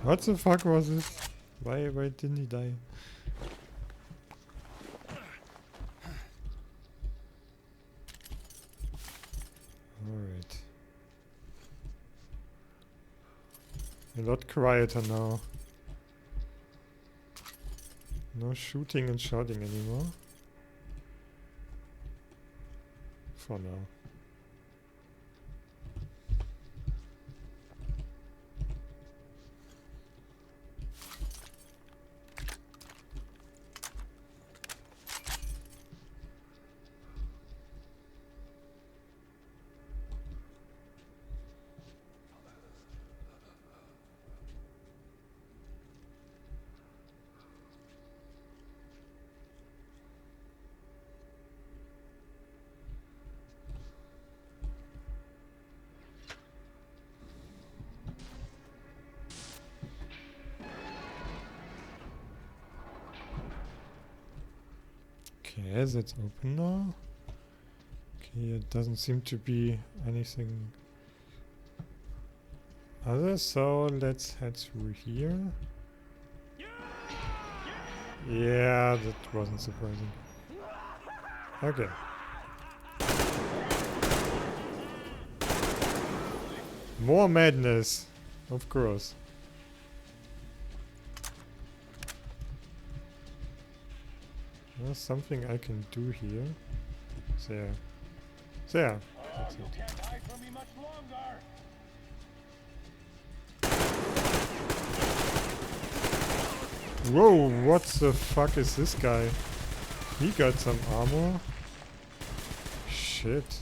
What the fuck was this? Why didn't he die? Alright. A lot quieter now. No shooting and shouting anymore. For now. Okay, that's open now. Okay, it doesn't seem to be anything other, so let's head through here. Yeah, that wasn't surprising. Okay. More madness, of course. There's something I can do here. There. There. That's it. Whoa, what the fuck is this guy? He got some armor. Shit.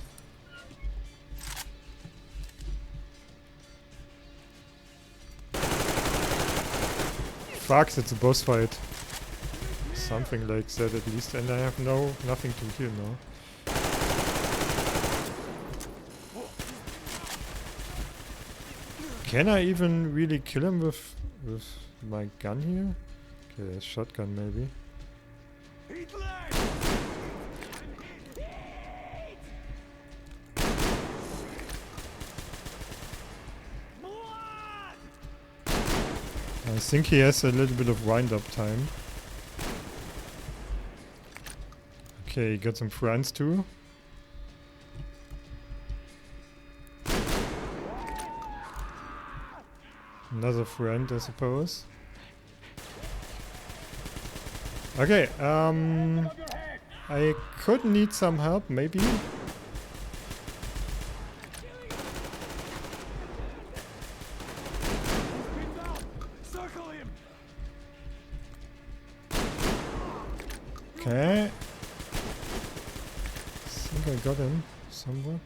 Fuck, it's a boss fight. Something like that at least, and I have nothing to heal now. Can I even really kill him with my gun here? Okay, a shotgun maybe. I think he has a little bit of wind-up time. Okay, got some friends too. Another friend, I suppose. Okay, I could need some help, maybe. Okay. I think I got him somewhat.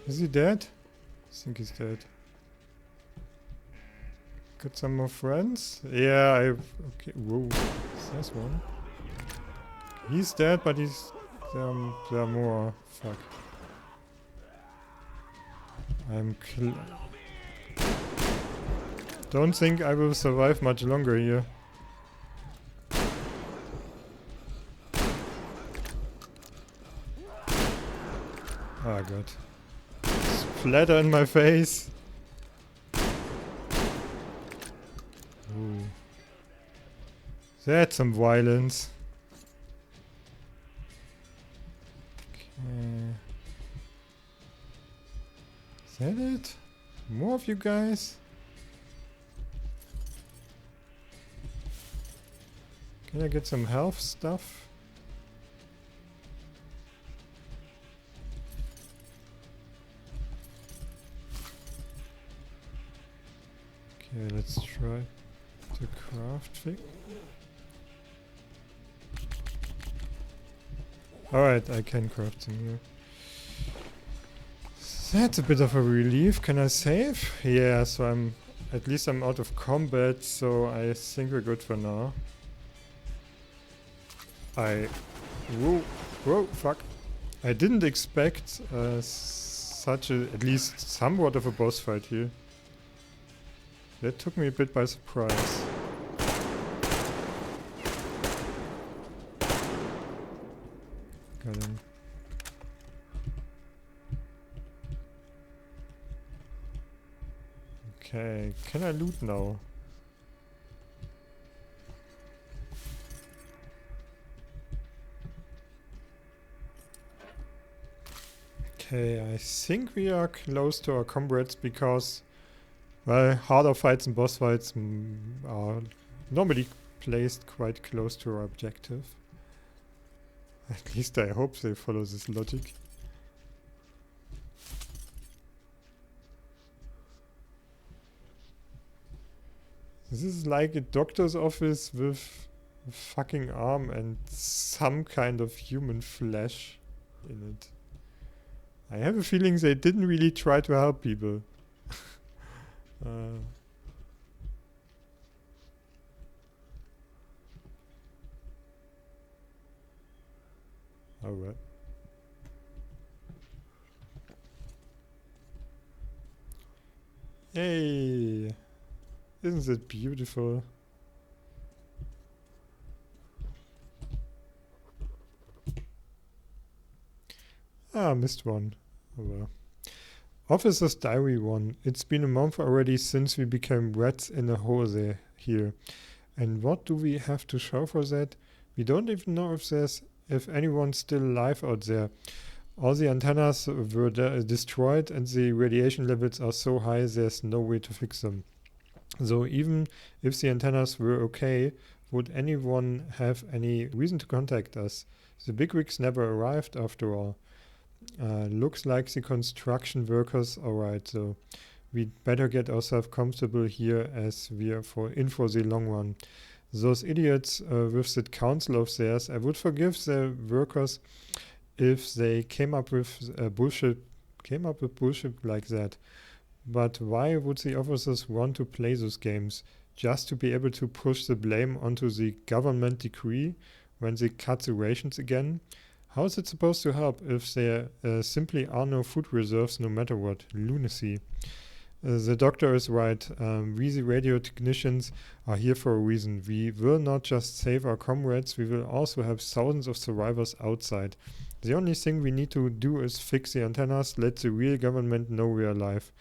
Is he dead? I think he's dead. Got some more friends? Yeah, okay, whoa. There's one. He's dead, but he's... there are more. Fuck. Don't think I will survive much longer here. Oh god. Splatter in my face. Ooh. That's some violence. Okay. Is that it? More of you guys? Can I get some health stuff? Okay, let's try to craft thing. Alright, I can craft them here. That's a bit of a relief. Can I save? Yeah, so at least I'm out of combat, so I think we're good for now. Whoa, fuck. I didn't expect such a, at least somewhat of a boss fight here. That took me a bit by surprise. Got him. Okay, can I loot now? Okay, I think we are close to our comrades because, well, harder fights and boss fights are normally placed quite close to our objective. At least I hope they follow this logic. This is like a doctor's office with a fucking arm and some kind of human flesh in it. I have a feeling they didn't really try to help people. Alright. Hey! Isn't it beautiful? Ah, missed one. Oh well. Officer's Diary 1. It's been a month already since we became rats in a hole here. And what do we have to show for that? We don't even know if anyone's still alive out there. All the antennas were destroyed and the radiation levels are so high there's no way to fix them. So even if the antennas were okay, would anyone have any reason to contact us? The bigwigs never arrived after all. Looks like the construction workers are right, so we'd better get ourselves comfortable here as we are for the long run. Those idiots with that council of theirs, I would forgive the workers if they came up with bullshit like that. But why would the officers want to play those games? Just to be able to push the blame onto the government decree when they cut the rations again? How is it supposed to help if there simply are no food reserves no matter what? Lunacy. The doctor is right. We, the radio technicians, are here for a reason. We will not just save our comrades, we will also have thousands of survivors outside. The only thing we need to do is fix the antennas, let the real government know we are alive.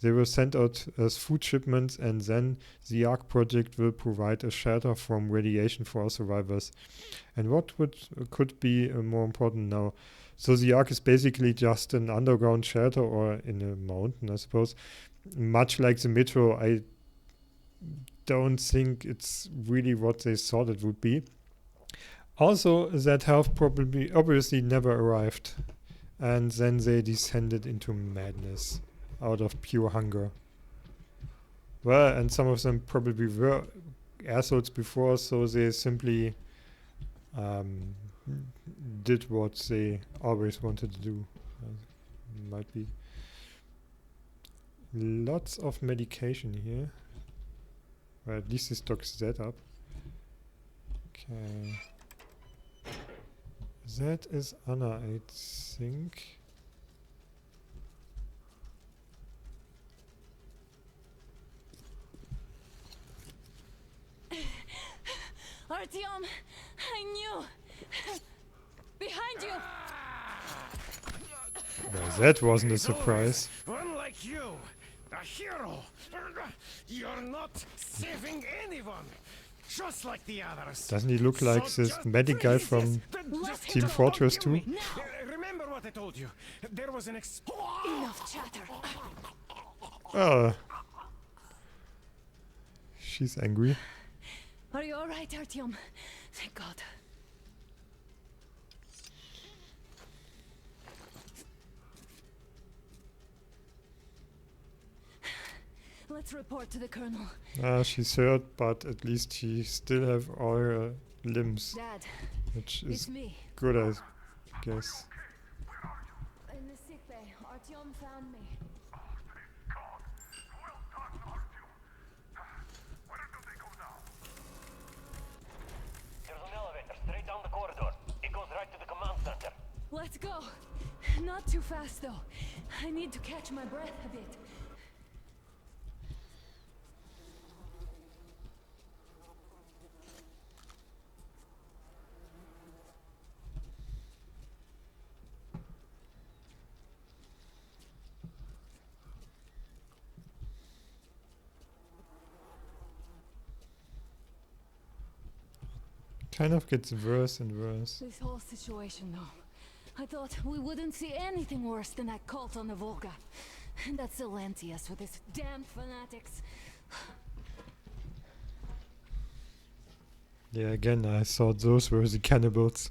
They will send out food shipments, and then the ARC project will provide a shelter from radiation for our survivors. And what could be more important now? So the ARC is basically just an underground shelter or in a mountain, I suppose. Much like the metro, I don't think it's really what they thought it would be. Also, that help obviously never arrived. And then they descended into madness out of pure hunger. Well, and some of them probably were assholes before, so they simply did what they always wanted to do. Might be. Lots of medication here. Well, at least he stocks that up. Okay. That is Anna, I think. Artyom, I knew. Behind you. Well, that wasn't a surprise. One like you, a hero. You're not saving anyone, just like the others. Doesn't he look like this medic guy from Team Fortress 2? Remember what I told you. There was an Enough chatter. Oh. She's angry. Are you alright, Artyom? Thank God. Let's report to the colonel. She's hurt, but at least she still have all her limbs. Dad, which it's is me. good, I guess. In the sick bay, Artyom found me. There's an elevator straight down the corridor. It goes right to the command center. Let's go. Not too fast, though. I need to catch my breath a bit. Kind of gets worse and worse. This whole situation, though. I thought we wouldn't see anything worse than that cult on the Volga. And that Silentius with his damn fanatics. Yeah, again, I thought those were the cannibals.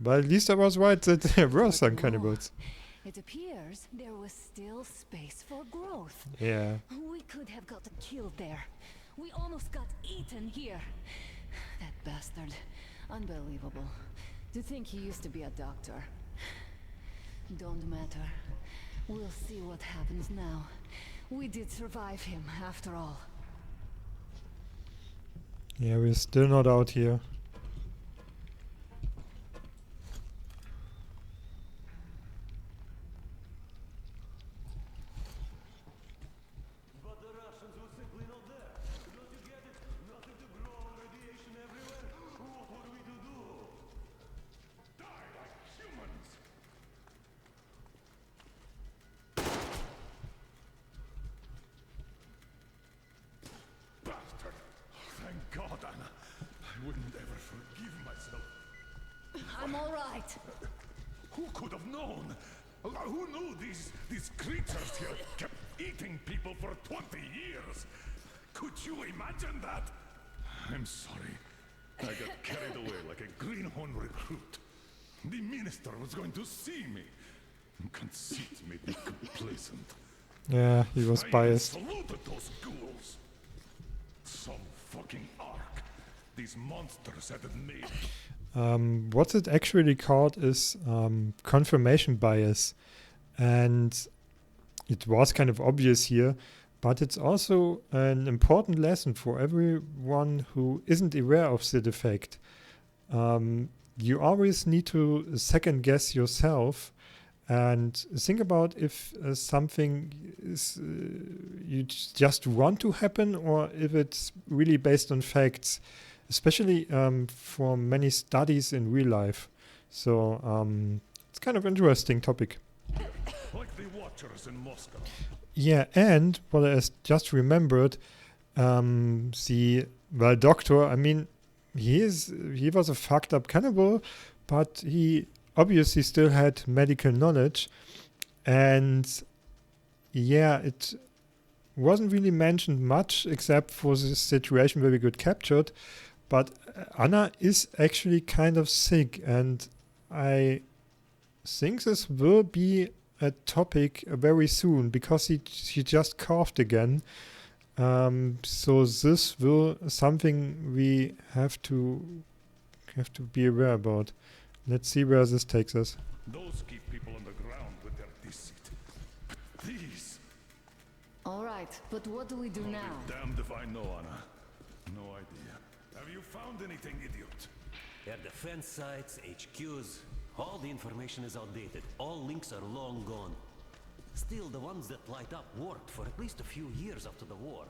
But at least I was right that there were some cannibals. It appears there was still space for growth. Yeah. We could have gotten killed there. We almost got eaten here. That bastard. Unbelievable. To think he used to be a doctor. Don't matter. We'll see what happens now. We did survive him, after all. Yeah, we're still not out here. But the Russians God, Anna. I wouldn't ever forgive myself. I'm all right. Who could have known? Who knew these creatures here kept eating people for 20 years? Could you imagine that? I'm sorry. I got carried away like a greenhorn recruit. The minister was going to see me. Conceit made me complacent. Yeah, he was biased. I saluted those ghouls. Some fucking ark. These monsters had it made. What it actually called is confirmation bias. And it was kind of obvious here, but it's also an important lesson for everyone who isn't aware of the defect. You always need to second guess yourself and think about if something is you just want to happen or if it's really based on facts, especially for many studies in real life. So it's kind of interesting topic. Like the Watchers in Moscow. Yeah, and what I just remembered, the doctor, I mean, he was a fucked up cannibal, but he obviously still had medical knowledge, and yeah, it wasn't really mentioned much except for this situation where we got captured, but Anna is actually kind of sick, and I think this will be a topic very soon because she just coughed again. So this will something we have to be aware about. Let's see where this takes us. Those keep people on the ground with their deceit. But these... All right, but what do we do now? I'll be damned if I know, Anna. No idea. Have you found anything, idiot? Their defense sites, HQs, all the information is outdated. All links are long gone. Still, the ones that light up worked for at least a few years after the war.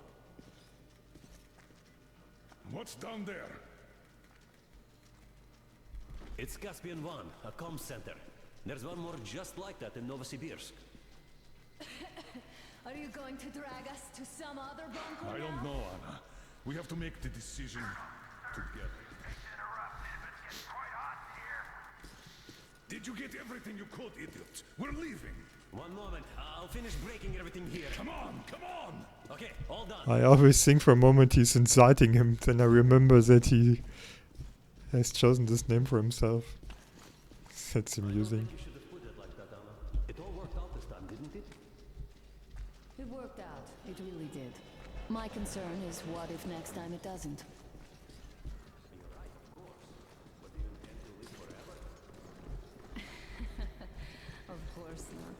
What's down there? It's Caspian 1, a comm center. There's one more just like that in Novosibirsk. Are you going to drag us to some other bunker I now? don't know, Anna. We have to make the decision together. Did you get everything you could, idiot? We're leaving. One moment, I'll finish breaking everything here. Come on, come on! Okay, all done. I always think for a moment he's inciting him, then I remember that he has chosen this name for himself. That's amusing. You should have put it like that, Anna. It all worked out this time, didn't it? It worked out. It really did. My concern is what if next time it doesn't? Of course not.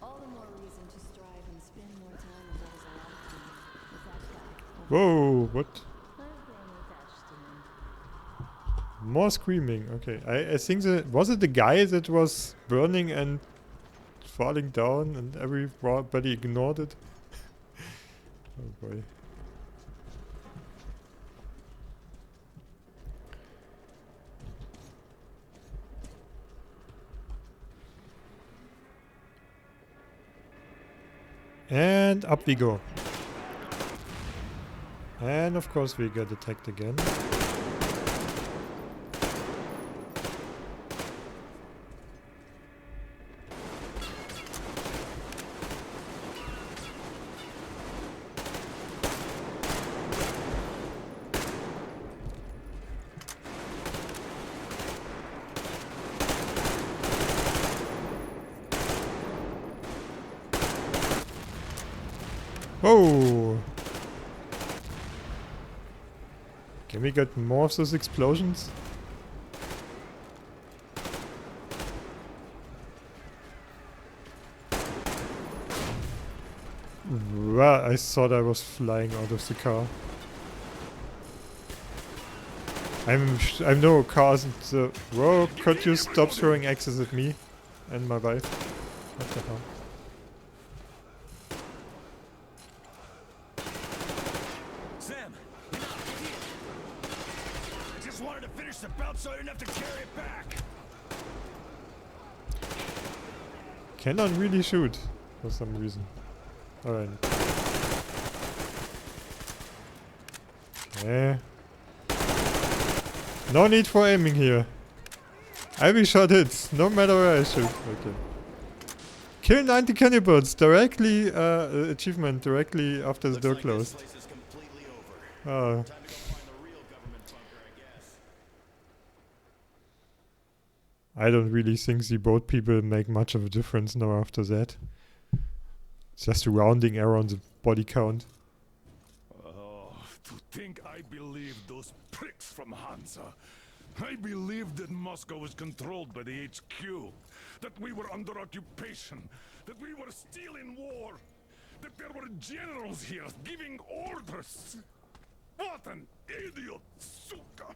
All the more reason to strive and spend more time on what is allowed to me with that guy. Whoa, what? I've grown attached to him. More screaming. Okay, I think was it the guy that was burning and falling down and everybody ignored it? Oh boy. And up we go. And of course we get attacked again. Whoa! Can we get more of those explosions? Well, I thought I was flying out of the car. I'm no car isn't the... Whoa, could you stop throwing axes at me and my wife? What the hell? Sam, get here. I just wanted to finish the belt so I didn't have to carry it back. Cannot really shoot for some reason. Alright. No need for aiming here. I will shot it, no matter where I shoot. Okay. Kill 90 cannibals directly, achievement directly after the door closed. Oh. I don't really think the boat people make much of a difference now after that. It's just a rounding error on the body count. Oh, to think I believed those pricks from Hansa. I believed that Moscow was controlled by the HQ. That we were under occupation. That we were still in war. That there were generals here giving orders. What an idiot, suka!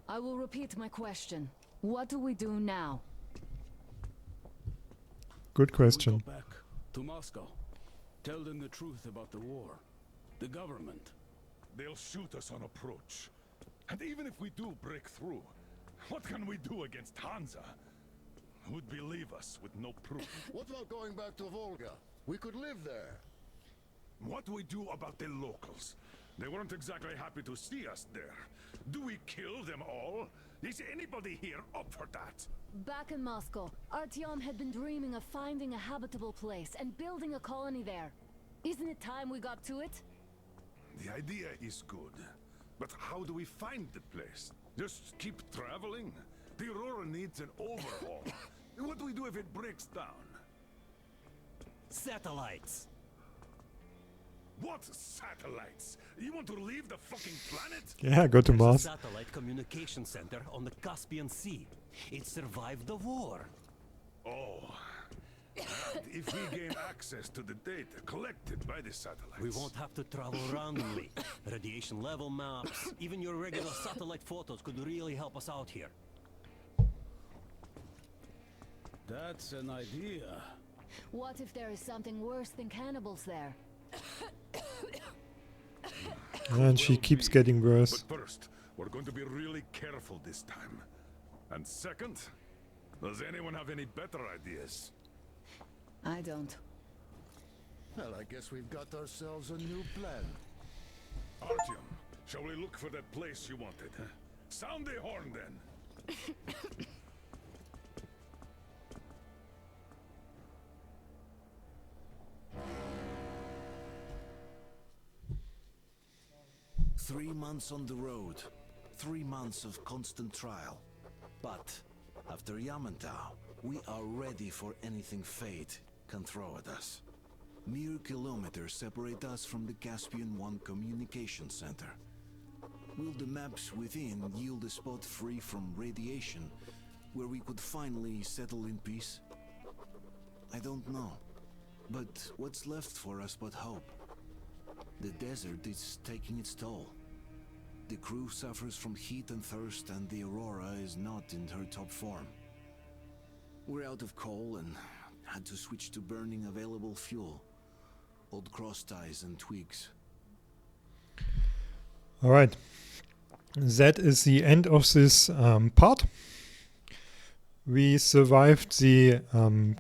I will repeat my question. What do we do now? Good question. We go back to Moscow. Tell them the truth about the war. The government. They'll shoot us on approach. And even if we do break through, what can we do against Hansa? Who'd believe us with no proof? What about going back to Volga? We could live there. What do we do about the locals? They weren't exactly happy to see us there. Do we kill them all? Is anybody here up for that? Back in Moscow, Artyom had been dreaming of finding a habitable place and building a colony there. Isn't it time we got to it? The idea is good. But how do we find the place? Just keep traveling? The Aurora needs an overhaul. What do we do if it breaks down? Satellites. What satellites? You want to leave the fucking planet? Yeah, go to There's Mars. a satellite communication center on the Caspian Sea. It survived the war. Oh. And if we gain access to the data collected by the satellites... We won't have to travel randomly. Radiation level maps, even your regular satellite photos could really help us out here. That's an idea. What if there is something worse than cannibals there? And she keeps getting worse. But first, we're going to be really careful this time. And second, does anyone have any better ideas? I don't. Well, I guess we've got ourselves a new plan. Artyom, shall we look for that place you wanted? Huh? Sound the horn then. 3 months on the road, 3 months of constant trial. But after Yamantau, we are ready for anything fate can throw at us. Mere kilometers separate us from the Caspian 1 communication center. Will the maps within yield a spot free from radiation, where we could finally settle in peace? I don't know. But what's left for us but hope? The desert is taking its toll. The crew suffers from heat and thirst, and the Aurora is not in her top form. We're out of coal and had to switch to burning available fuel. Old cross ties and twigs. Alright. That is the end of this part. We survived the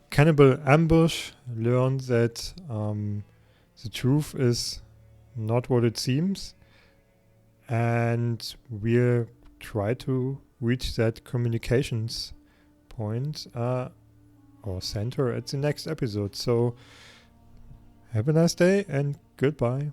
cannibal ambush, learned that the truth is not what it seems, and we'll try to reach that communications point or center at the next episode. So have a nice day and goodbye.